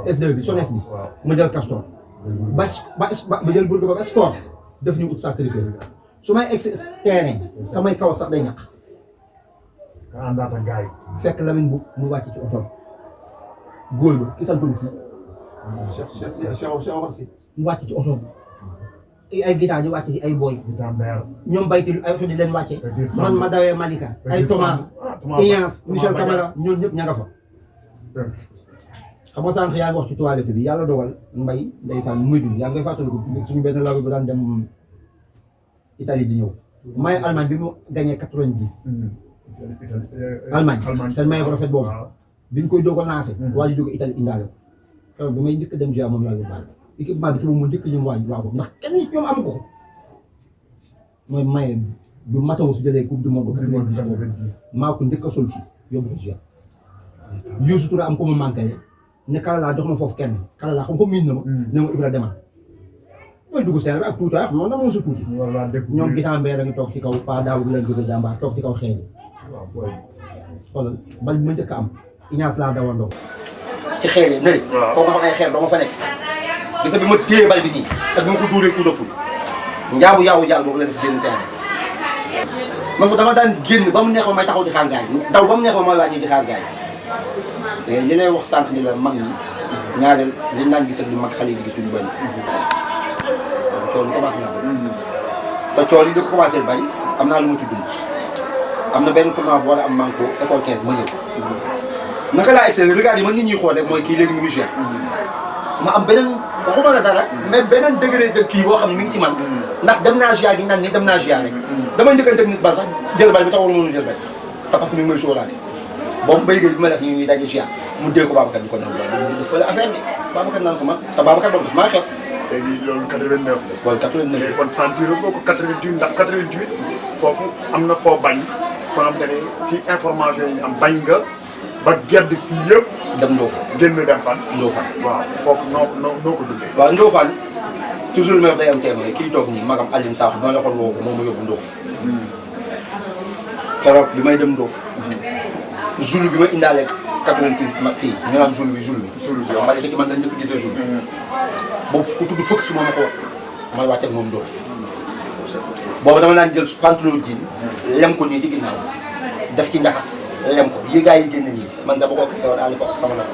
S2 bi SONES bi ma jël Castor ba jël Bourg ba Score def ñu ut Sacré-Cœur su may ex terrain samay kaw sax day ñaq. nga àndaat ak gars yi. fekk Lamine bu mu wàcc ci oto góol ba ki santoon si. mu wàcc ci oto ay guitare di wàcc ci ay boy. ñoom baytil ay oto di leen wàcce. man ma dawee Malika. ay Thomas Ignace Michel Camara ñoom ñëpp ña nga fa. xam nga sànq yaa ngi wax ci toilette bi yàlla dogal mbay ndeysaan muy dund yaa ngi koy fàttaliku suñu benn law bi daan dem Italie di ñëw. may Allemagne bi mu gagné 90. Allemagne seen maillot bu rafet boobu biñ koy doog a lancé. waa ji jóge Italie indaale ko. keroog bi may njëkk dem GIA moom laa yóbbaale. équipement bi ci moom moo njëkk ñoom waa ji waaw ndax kenn ci ñoom amu ko. mooy maye bu Matao su jëlee coupe du monde 90 boobu maa ko njëkk a sol fii yóbbu ko GIA. Youssou Touré am ko ma manqué ne Kalala jox ma foofu kenn Kalala xam ko miin na ma. ne ma Ibra demal. mooy dugg seen ak tuutaay xam nga dama mos a tuuti. ñoom gitaan mbéy la nga toog ci kaw Pa Daaw bi leen jóge jàmbaar toog ci kaw xeeñ. xoolal bal bi ma njëkk a am Ignace laa dawandoo. ci xeer yi nële. foo ko xam ay xeer doo ma fa nekk. gis nga bi ma téye bal bi nii ak bi ma ko duuree coup de poule njaabu yaawu jaal boobu la def génn terrain man fa dama daan génn ba mu neex ma may taxaw di xaar gars yi daw ba mu neex ma may wàññi di xaar gars yi mais li lay wax sànq ni la mag ñi ñaareel liñ daan gis ak li mag xale yi di gis duñu bëri. coono commencé na bëri. te coono yi da ko commencé bari am naa lu ma ci dund. am na benn tournoi bu war a am manko école 15 ma ñëw. naka laa excellé regard yi man nit ñuy xool rek mooy kii léegi mu ngi joué. ma am beneen waxuma la dara mais beneen degré de kii boo xam ne mi ngi ci man. ndax dem naa GIA gi naan ni dem naa GIA rek. damay njëkkante nit bal sax jël bal bi taxul mënu jël bal. te parce que mi ngi may sóoraale. boobu béykat bi ma def ñuy daje GIA mu dee ko Babacar bi ko naan loolu dafa la affaire bi Babacar naan ko man te Babacar boobu daf maa xeeb. léegi loolu 89 la. wala 89 léegi kon sentir boo ko 88 ndax 88 foofu am na foo bañ. foo xam ne ci information yi ñu am bañ nga ba gedd fii yëpp. dem Ndofane génn dem fan. Ndofane waaw foofu noo ko dundee. waaw Ndofane toujours may wax day am témoin kii toog nii magam Aline Sakho bi ma la waxoon woo ko moom ma yóbbu Ndof. keroog bi may dem Ndof. jour bi ma indaale 88 ma fii ñu naan jour bi. jour bi waaw ma ci man dañ njëkk gisee jour bi. boobu ku tudd fëkk si moom ma ko wax may wàcceeg moom Ndof. boobu dama daan jël pantalon jean lem ko nii ci ginnaaw def ci njaxas lem ko yi gars yi génn nii man dama ko créé woon à l'époque sama na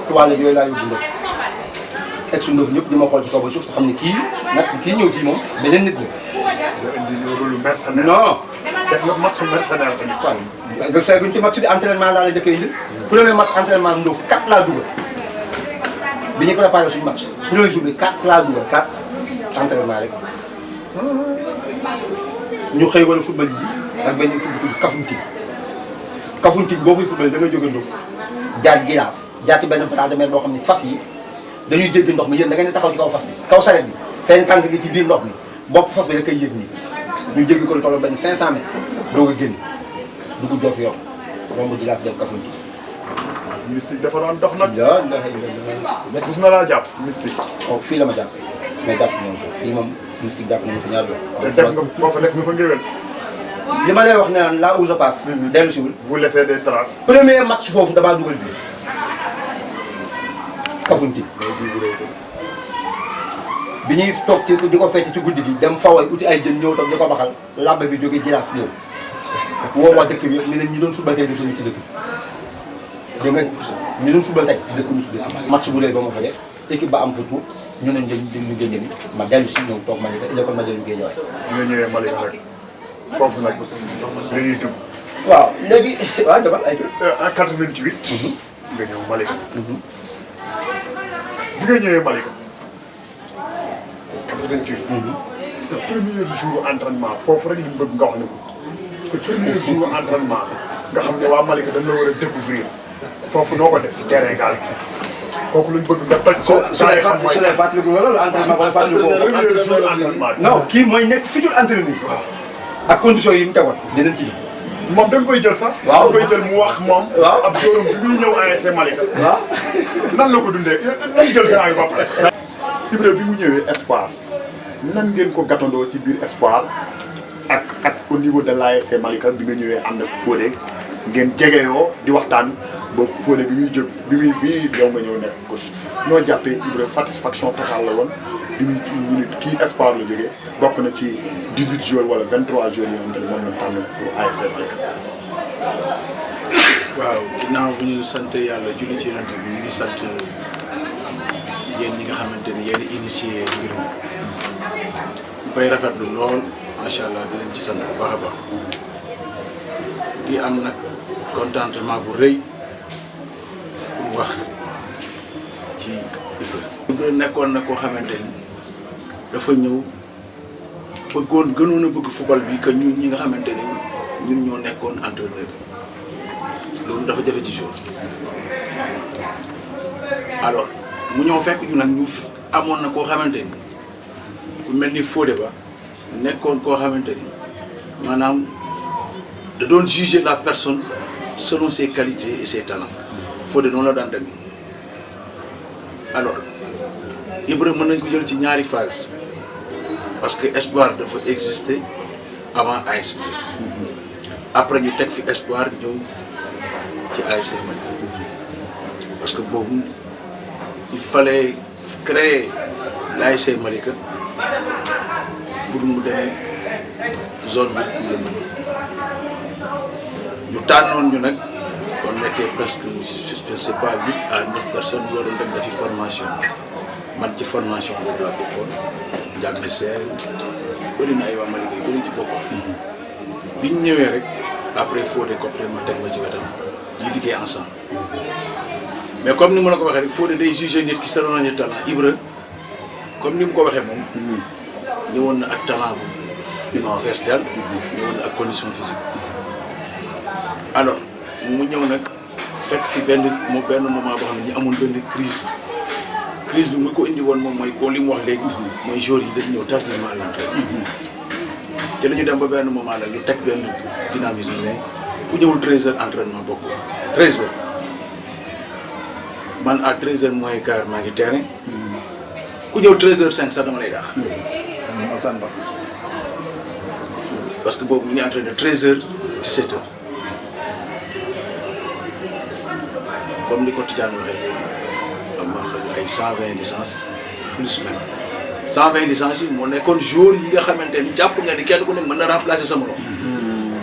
ko toile yooyu laa yóbbu Ndof fekk su Ndof ñëpp di ma xool ci kaw ba suuf te xam ne kii nag kii ñëw fii moom beneen nit la. indi loolu mercenaire. non. def nga match mercenaire tamit. waaw nga seetlu ci match bi entraînement laa la njëkk a indi premier match entraînement Ndof 4 laa dugal bi ñu préparé suñu match premier jour bi 4 laa dugal 4 entraînement rek. ñu xëy wala football yi ak benn équipe bu tudd Kafountine boo fay football da ngay jóge Ndof jaar Gilaas jaar ci benn bras de mer boo xam ne fas yi dañuy jéggi ndox mi yéen da ngeen di taxaw ci kaw fas bi kaw saret bi seen tànk gi ci biir ndox mi bopp fas bi da koy yëg nii ñu jéggi ko lu toll benn 500 mètres doo ko génn dugg Diof yor romb Gilaas dem Kafountine. mystique dafa doon dox nag. waaw ndax gis na laa jàpp mystique. oh fii la ma jàpp mais jàpp ñoom foofu fii moom mystique jàpp nañu fi ñaar yoon. te def nga foofu def nga fa ngéwél. li ma lay wax ne naan là où je passe. dellu si wul. vous laissez des traces. premier match foofu damaa dugal bi Kafountine bi ñuy toog ci di ko fecc ci guddi gi dem faway uti ay jën ñëw toog di ko baxal làmb bi jóge Jilaas ñëw woo waa dëkk bi yëpp ni leen ñi doon football tey dëkk ñu ci dëkk bi dégg nga ñi doon football tey dëkk ñu ci dëkk bi match bu rëy ba ma fa def équipe ba am fa tout ñu ne ñu génne ni ma dellu si ñëw toog Malika école ma dellu génne waay nga ñëwee Malika rek foofu nag dañuy dugg waaw léegi waaw dama ay en 88 nga ñëw Malika bi nga ñëwee Malika 88 sa premier jour entraînement foofu rek li mu bëgg nga wax ne ko sa premier jour entraînement nga xam ne waa Malika dañ la war a découvrir foofu noo ko def si terrain gaal gi kooku luñ bëgg nga toj ko. su lay fàttaliku nga loolu entraînement wala fàttaliku boobu premier jour entraînement bi. non kii mooy nekk futur entraîneur ak conditions yi mu tegoon dinañ ci moom da nga koy jël sax. waaw da nga koy jël mu wax moom. waaw ab jorom bi muy ñëw ASC Malika. waaw nan la ko dundee nan jël grand yi ba pare. Ibra bi mu ñëwee Espoir nan ngeen ko gàttandoo ci biir Espoir ak au niveau de l'ASC Malika bi nga ñëwee ànd ak Fodé ngeen jegeyoo di waxtaan ba Fodé bi muy jóg bi yow nga ñëw nekk coach noo jàppee Ibra satisfaction totale la woon bi muy kii Espoir la jógee bokk na ci 18 jours wala 23 jours yoo xamante ne moom la tànn pour ASC Malika. waaw ginnaaw bu ñu sant yàlla julli ci yonent bi ñu ngi sant yéen ñi nga xamante ni yéen initié mbir mi ñu koy rafetlu lool macha allah di leen ci sant bu baax a baax di am nag contentement bu rëy pour wax ci Ibra nekkoon na koo xamante ni dafa ñëw gënoon a bëgg football bi que ñun ñi nga xamante ni ñun ñoo nekkoon entraîneur loolu dafa jafe ci jour alors mu ñëw fekk ñu nag ñu amoon na koo xamante ni ku mel ni Fodé Ba nekkoon koo xamante ni maanaam da doon juger la personne selon ses qualités et ses talents Fodé noonu la daan demee alors Ibra mën nañ ko jël ci ñaari phase parce que Espoir dafa exister avant ASC après ñu teg fi Espoir ñëw ci ASC Malika parce que boobu il fallait créer l'ASC Malika pour mu dem zone bi ñu yëngu ñu tànnoon ñu nag on était presque je ne sais pas 8 à 9 personnes yoo doon dem defi formation man ci formation boobu laa bokkoon jàmme seel bëri na ay waa Malika yi bëri ci bokkoon bi ñu ñëwee rek après Fodé coppite ma teg ma ci wetam ñu liggéey ensemble mais comme ni ma la ko waxee rek Fodé day jugé nit ki selon nañu talent Ibra comme ni mu ko waxee moom ñëwoon na ak talent bu fees dell ñëwoon na ak condition physique alors mu ñëw nag fekk fi benn moment boo xam ne ñu amoon benn crise bi mu ko indi woon moom mooy ko li mu wax léegi mooy joueurs yi dañu ñëw tardivement à l'entraînement te la ñu dem ba benn moment nag ñu teg benn dynamisme mais ku ñëwul 13h entraînement bokk 13h man à 13h moins quart maa ngi terrain ku ñëw 13h05 sax dama lay daax parce que boobu ñu ngi entraîné 13h 17h comme ni ko Tidiane waxee léegi amoon nañu ay 120 licences plus même 120 licences yi moo nekkoon jour yi nga xamante ni jàpp nga ni kenn ku nekk mën na remplacer sa morom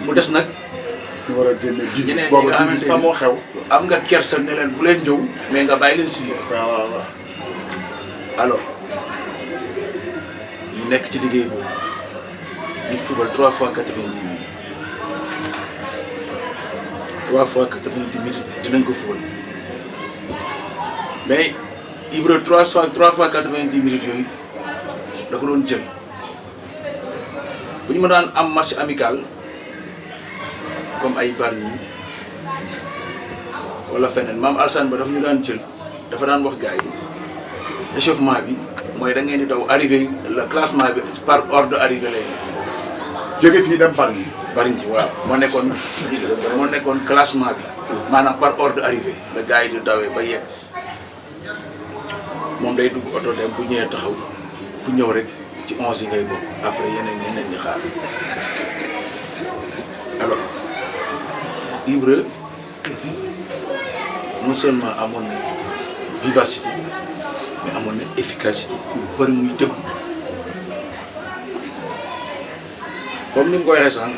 mu des nag ñu war a génne 18 ñeneen ñi boobu nga 18 sax moo xew. am nga kersa ne leen bu leen ñëw mais nga bàyyi leen si biir waaw. alors ñu nekk ci liggéey boobu ñu football 3 fois 90 minutes 3 fois 90 minutes dinañ ko football mais Ibra 3 fois 90 minutes yooyu da ko doon jël bu ñu ma daan am match amical comme ay Bargny wala feneen maam Alsane ba dafa ñu daan jël dafa daan wax gars yi échauffement bi mooy da ngeen di daw arrivé le classement bi par ordre arrivé lay jóge fii dem Bargny. Bargny waaw moo nekkoon classement bi maanaam par ordre arrivé la gars yi di dawee ba yegg moom day dugg oto dem bu ñëwee taxaw ku ñëw rek ci 11 yi ngay bokk après yeneen ñi xaar alors Ibra non seulement amoon na vivacité mais amoon na efficacité bari muy déglu comme ni mu ko waxee sànq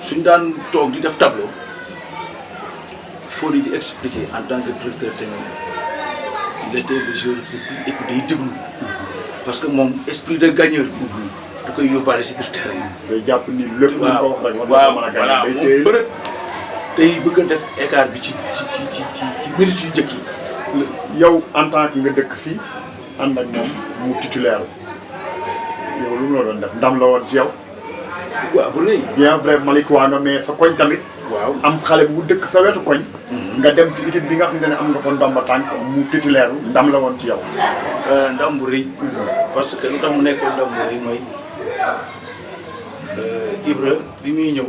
suñ daan toog di def tableau Fodé di expliquer en tant que directeur technique il était le joueur le plus écouté day déglu parce que moom esprit de gagneur da koy yóbbaale si biir terrain bi. day jàpp ni lépp lu ko wax rek waaw voilà moom bëri tey bëgg a def écart bi ci minutes yu njëkk yi. yow en tant que nga dëkk fii ànd ak moom mu titulaire yow lu mu la doon def ndam la woon ci yow. waaw bu rëy. bien vrai Malick waa nga mais sa koñ tamit. waaw am xale bu dëkk sa wetu koñ. nga dem ci équipe bi nga xam ne am nga fa ndomba tànk mu titulaire ndam la woon ci yow. ndam bu rëy. parce que lu tax mu nekkoon ndam bu rëy mooy Ibra bi muy ñëw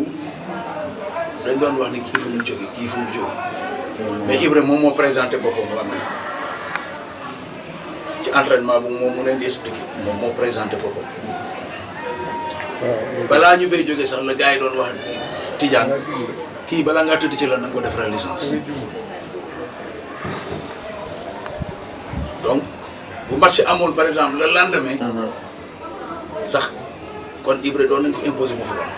dañ doon wax ni kii fu mu jógee kii fu mu jógee mais Ibra moom moo présenté boppam waa Amérique ci entraînement bu moom mu leen di expliqué moom moo présenté boppam. balaa ñu fay jógee sax la gars yi doon wax Tidiane kii balaa ngaa tëdd ci la na nga ko defaral licence. donc bu match amoon par exemple le lendemain. sax kon Ibra doon nañ ko imposer mu football.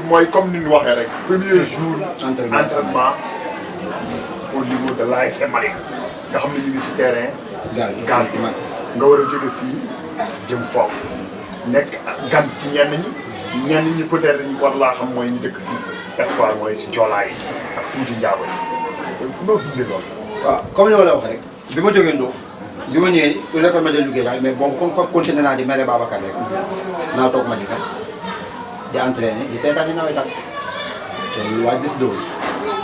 mooy comme ni ñu waxee rek. premier jour entraînement au niveau de l'ASC Malick nga xam ne ñu ngi si terrain. gaal nga war a jóge fii jëm foofu. nekk gan ci ñenn ñi peut-être ñu war laa xam mooy ñu dëkk si espoir mooy si joolaa yi ak tuuti njaago yi noo dundee loolu. waaw comme li ma la wax rek bi ma jógee Ndof bi ma ñëwee ku nekkoon ma dem liggéey daal mais bon comme continué naa di mere Babacar rek naa toog ma di di entraîné di seetaan di nawetaan te lu waaj des dóor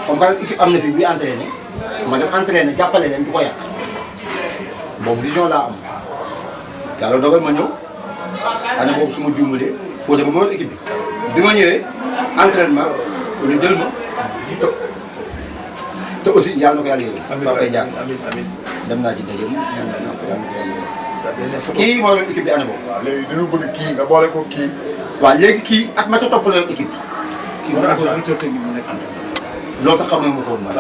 comme que équipe am na fi buy entraîné ma dem entraîné jàppale leen du ko yàq boobu vision laa am yàlla dogal ma ñëw année boobu su ma juumalee Fodé ba ma woon équipe bi ma ñëwee entraînement ñu jël ma te aussi yàlla na ko yàlla yëngu. amiin amiin dem naa ci dëgg kii moo doon équipe bi année boobu. waaw léegi dañu bëgg kii nga boole ko kii. waaw léegi kii ak ma ca topp la yor équipe bi. kii mu nekk directeur technique mu nekk loolu tax xamee ma ko woon man.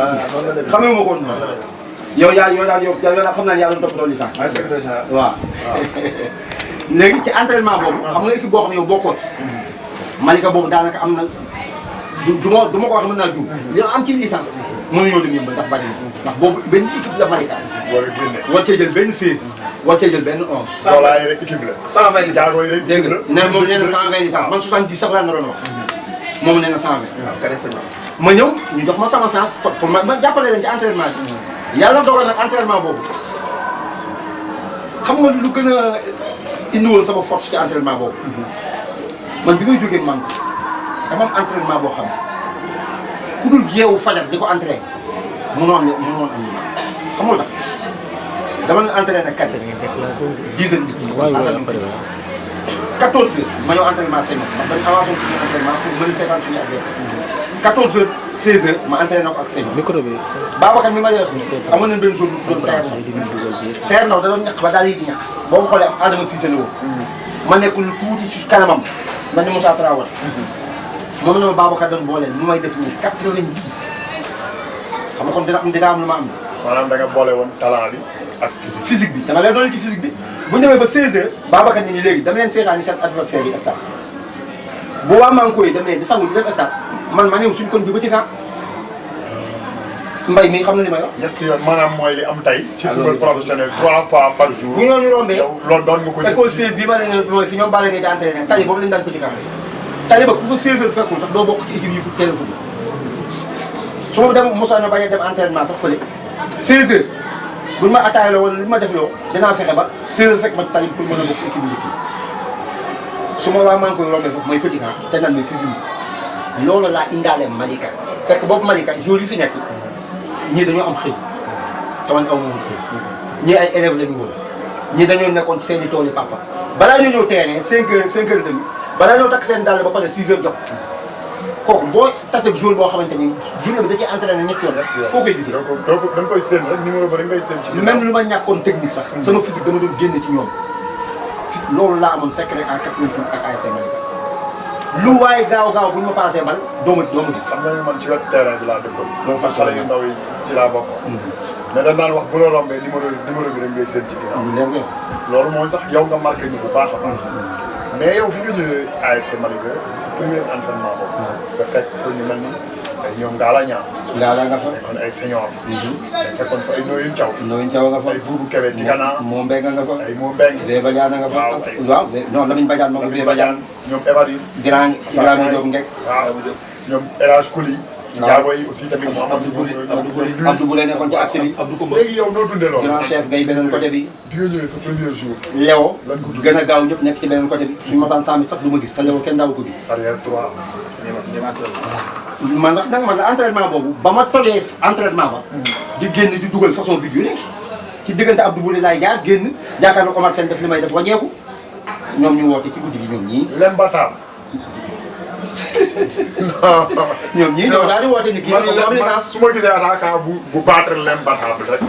xamee ma ko woon man. yow daal xam naa ne yaa doon toppatoo licence. waaw. léegi ci entraînement boobu. xam nga équipe boo xam ne yow bokkoo ci. Malika boobu daanaka am na du ma ko wax mën naa juum. li am ci licence. mënuñoo dem yëmbal ndax bari na. ndax boobu benn équipe la Malika. war cee jël benn 16. war cee jël benn 11. soxlaa yi rek équipe la. 120 licence jaago yi rek dégg nga nee moom nee na 120 licence man 70 sax laa naroon wax. moom nee na 120. ma ñëw ñu jox ma sama chance pour ma jàppale leen ci entraînement bi. yàlla dogal nag entraînement boobu xam nga lu gën a indiwoon sama force ci entraînement boobu. man bi may jógee man dama am entraînement boo xam ne ku dul yeewu fajar di ko entraîné mënoo am xam nga tax dama la entraîné 4 dizaine bi. 14 heures ma ñëw entraînement 5 ndax dañu avancé suñu entraînement pour mën a seetaan suñu adversaire 14 heures 16 heures ma entraîné ko ak 5 micro bi Babacar mi ma lay wax nii amoon nañu benn zone bu doon Seer Ndaw da doon ñàkk ba daal yi di ñàkk boo ko xoolee am Adama Cissé la woon ma nekk lu tuuti ci kanamam man ni Moussa Traoré moom la ma Babacar doon booleel lu may def nii 90 xam nga kon dina am lu ma am. maanaam da nga boole woon talent bi ak physique bi dama leen doole ci physique bi bu ñu demee ba 16h Babacar ni léegi dama leen seetaan ni seen adversaire yi stade bu waa Manko yi demee di sangu di dem stade man ma ñëw suñu kon bi ba ci camp mbay mi xam na li may wax. ñetti yoon maanaam mooy li am tey. ci football professionnel 3 fois par jour. bu ñooñu rombee loolu doon nga ko jël école 16 bii ma leen mooy fi ñoom Balla Gaye di entraîné tali boobu lañu daan petit camp tali ba ku fa 16h fekkul sax doo bokk ci équipe yi fu teel a football su ma dem Moussa ñoo bañ a dem entraînement sax fële 16h buñ ma attaqué la wala li ma def loo dinaa fexe ba 16h fekk ma ci tali pour mën a bokk équipe bi njëkk su ma waa maa ngi koy rombee foofu mooy petit camp te naan ne tribune loolu laa indaale Malika fekk boobu Malika jour yi fi nekk ñii dañoo am xëy te man aw ma woon xëy ñii ay élèves la ñu woon ñii dañoo nekkoon seen i tool yi papa balaa ñoo ñëw terrain 5h demi balaa ñoo takk seen dàll ba pare 6h jot kooku boo taseeg jour boo xamante ni journée bi da ciy entraîné ñetti yoon rek foo koy gisee. donc da nga koy séen rek numéro ba da nga koy séen ci. même lu ma ñàkkoon technique sax. sama physique dama doon génne ci ñoom. loolu laa amoon secret en 88 ak ASC Malika lu waaye gaaw bu ñu ma paasee bal doo ma gis. xam nañu man ci wetu terrain bi laa dëkkoon. loolu fan xale yu ndaw yi ci laa bokk. mais dañ daan wax bu la rombee numéro bi dañ ngay séen ci ginnaaw. loolu moo tax yow nga marqué ñu bu baax a baax. mais yow bi nga ñëwee ASC Malika si premier entraînement boobu. nga fekk fa ñu mel ni ay ñoom Ngala Niang. Ngala nga fa. kon ay senior. fekkoon fa ay Nooyin Thiaw. Nooyin Thiaw nga fa. ay Boubou Kébé Tigana. moo Mbengue nga fa. ay moo Mbengue. Vee Badiane nga fa. waaw non Lamine Badiane moo ko Vee Badiane. ñoom Evariste. Grand Ibrahima Diop Ngek. waaw ñoom El Hadj Kouli. Njaago yi aussi tamit mu am Abdou Boulay nekkoon ci accès bi. léegi yow noo dundee loolu. grand chef gay beneen côté bi. bi nga ñëwee sa premier jour. Léo lan ko gën a gaaw ñëpp nekk ci beneen côté bi suñu mataan 100 sax du ma gis te Léo kenn daawu ko gis. arrière 3. man ndax nag man entraînement boobu ba ma tolee entraînement ba. di génn di dugal façon bi yu ne ci diggante Abdou Boulay laay jaar génn jàkkaarloo Omar Sène def li may def wàññeeku ñoom ñu woote ci guddi gi ñoom ñii. Lembata. ñoom ñii ñoo daal di woote ni kii dafa am licence. su ma gisee attaquant bu battre Lembata bi rek.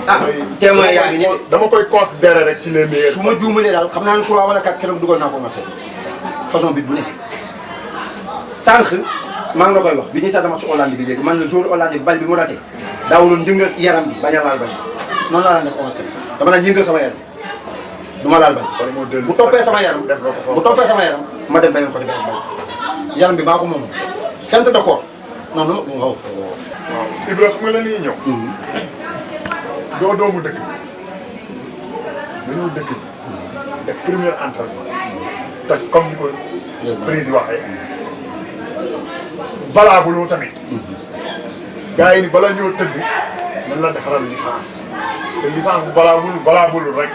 témoin yaa ngi nii dama koy considérer rek ci les meilleurs. su ma juumalee daal xam naa ne 3 wala 4 keroog dugal naa ko Omar Sène façon bi bu ne sànq maa ngi la koy wax bi ñuy sax dama ci Hollande bi léegi man la jour Hollande bi bal bi mu ratee daawuloon yëngal yaram bi bañ a laal bal noonu laa daan def Omar Sène dama daan yëngal sama yaram du ma laal bal bu toppee sama yaram ma dem beneen côté beneen bal yaram bi maa ko moom fent d'accord non non waaw. Ibra xam nga la ñuy ñëw. doo doomu dëkk bi dañoo dëkk bi def premier entraînement te comme ni ko président waxee valable tamit gars yi ni bala ñoo tëdd nañ la defaral licence te licence bu valable rek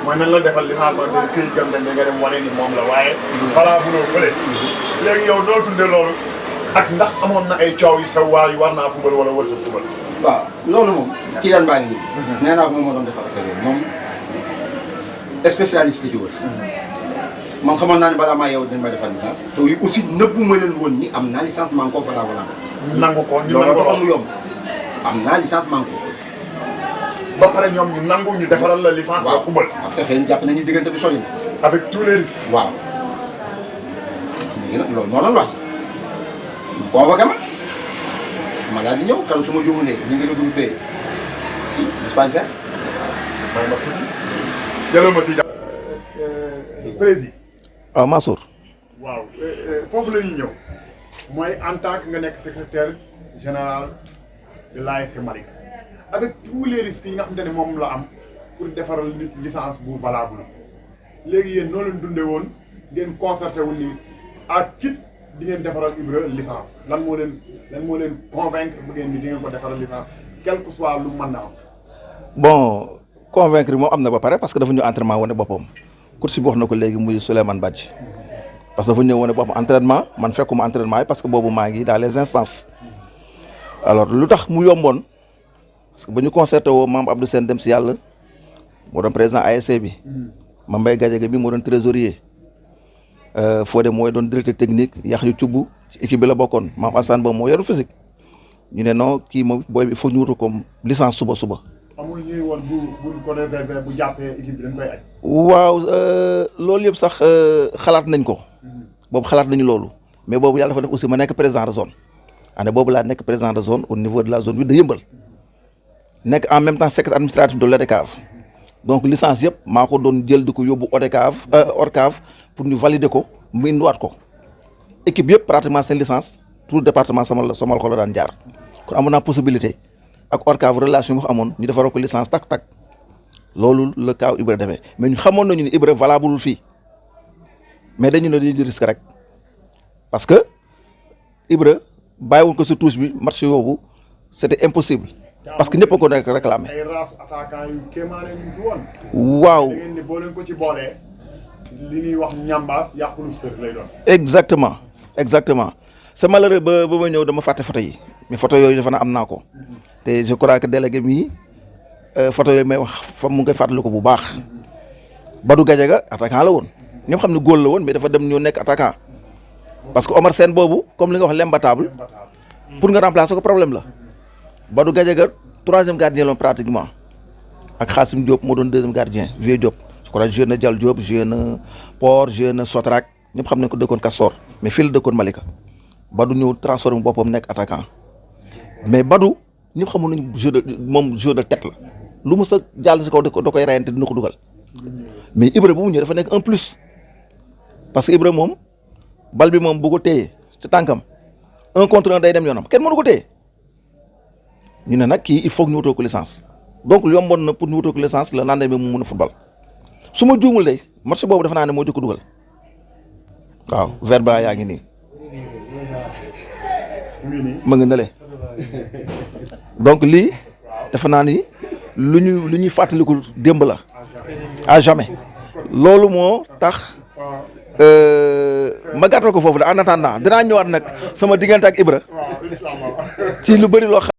mooy nañ la defal licence ba nga këyit gam dañ nga dem wane ni moom la waaye valable fële léegi yow noo dundee loolu ak ndax amoon na ay coow yu sew waa yu war naa fubal wala wërta fubal. waaw loolu moom ci yan baa ngi nii. nee naa ko moom moo doon defar affaire yooyu moom spécialiste la ci wër. man xamoon naa ne balaa maa yow dañ may defal licence. te yu aussi nëbbu ma leen woon ni am naa licence maa ngi ko fa laa wala. nangu ko ñu loolu nangu taxul mu yomb am naa licence maa ngi ko. ba pare ñoom ñu nangu ñu defaral la licence. waaw ba fubal. parce que xëy na jàpp nañu diggante bi sori na. avec tous les risques. waaw léegi nag loolu moo doon wax convoqué ma daal di ñëw keroog su ma juumalee ñu ngi regroupé ci dispensaire. may ma tuuti jëlal ma Tidjane. président. waaw Mansour. waaw foofu la ñuy ñëw mooy en tant que nga nekk secrétaire général de l'ASC Malika avec tous les risques yi nga xamante ne moom la am pour defaral nit licence bu valable léegi yéen noo leen dundee woon ngeen concerté wu ni à quitte di ngeen defaral Ibra licence lan moo leen convaincre bu ngeen ni di ngeen ko defaral licence quel que soit lu mën na am. bon convaincre moom am na ba pare parce que dafa ñëw entraînement wane boppam coach bi wax na ko léegi muy Souleymane Badji parce que dafa ñëw wane boppam entraînement man fekkuma entraînement yi parce que boobu maa ngi dans les instances alors lu tax mu yomboon parce que ba ñu concerté woo maam Abdou Sène dem si yàlla moo doon président ASC bi Mame Mbaye Gadiaga bi moo doon trésorier Fodé mooy doon directeur technique Yaxya Thioub ci équipe bi la bokkoon maam Assane ba moo yoru physique ñu ne non kii moom booy bi foog ñu wutu ko licence suba. amul ñuy woon bu ko réservé bu jàppee équipe bi dañ koy aj. waaw loolu yëpp sax xalaat nañ ko boobu xalaat nañu loolu mais boobu yàlla dafa def aussi ma nekk président de zone année boobu laa nekk président de zone au niveau de la zone 8 de Yeumbeul nekk en même temps secrétaire administratif de l'ODCAV donc licence yëpp maa ko doon jël di ko yóbbu ORCAV pour ñu valider ko mu indiwaat ko équipe yëpp pratiquement seen licence tout département sama loxo la daan jaar kon amoon naa possibilité ak ORCAV relation bi amoon ñu defaroo ko licence tak loolu la kaaw Ibra demee mais ñu xamoon nañu ni Ibra valable fii mais dañu ne dañuy di risque rek parce que Ibra bàyyiwoon ko si touche bi match yoobu c'était impossible parce que ñëpp a ko nekk réclamé. ay race attaquant yu kéemaane ñu fi woon. waaw da ngeen ni boo leen ko ci boolee li ñuy wax ñambaas yàqulu sër lay doon. exactement c'est malheureux ba ma ñëw dama fàtte photo yi mais photo yooyu dafa na am naa ko te je crois que délégué mi photo yooyu may wax fa mu ngi koy fàttali ko bu baax Badou Gadiaga attaquant la woon ñëpp xam ne góol la woon mais dafa dem ñoo nekk attaquant parce que Omar Sène boobu comme li nga wax l'imbattable pour nga remplacer ko problème la Badou Gadiaga 3e gardien la pratiquement ak Khassim Diop moo doon 2e gardien Vieux Diop je crois joué na Dial Diop joué na Port joué na Sotrac ñëpp xam nañ ko dëkkoon Castor mais fii la dëkkoon Malika Badou ñëw transformé boppam nekk attaquant mais Badou ñëpp xamoon nañu jeu de tête la lu mu sa jàll si kaw da koy rayante dina ko dugal mais Ibra bu mu ñëw dafa nekk un plus parce que Ibra moom bal bi moom bu ko téye ci tànkam 1 contre 1 day dem yoonam kenn mënu ko téye ñu ne nag kii il faut que ñu wutoo ko licence donc yomboon na pour ñu wutoo ko licence le lendemain mu mun a football su ma juumul de match boobu defe naa ne moo jëkk dugal waaw verba yaa ngi nii ma nga nële donc lii defe naa ni lu ñuy fàttaliku démb la à jamais loolu moo tax ma gàttal ko foofu de en attendant dinaa ñëwaat nag sama diggante ak Ibra ci lu bëri loo xam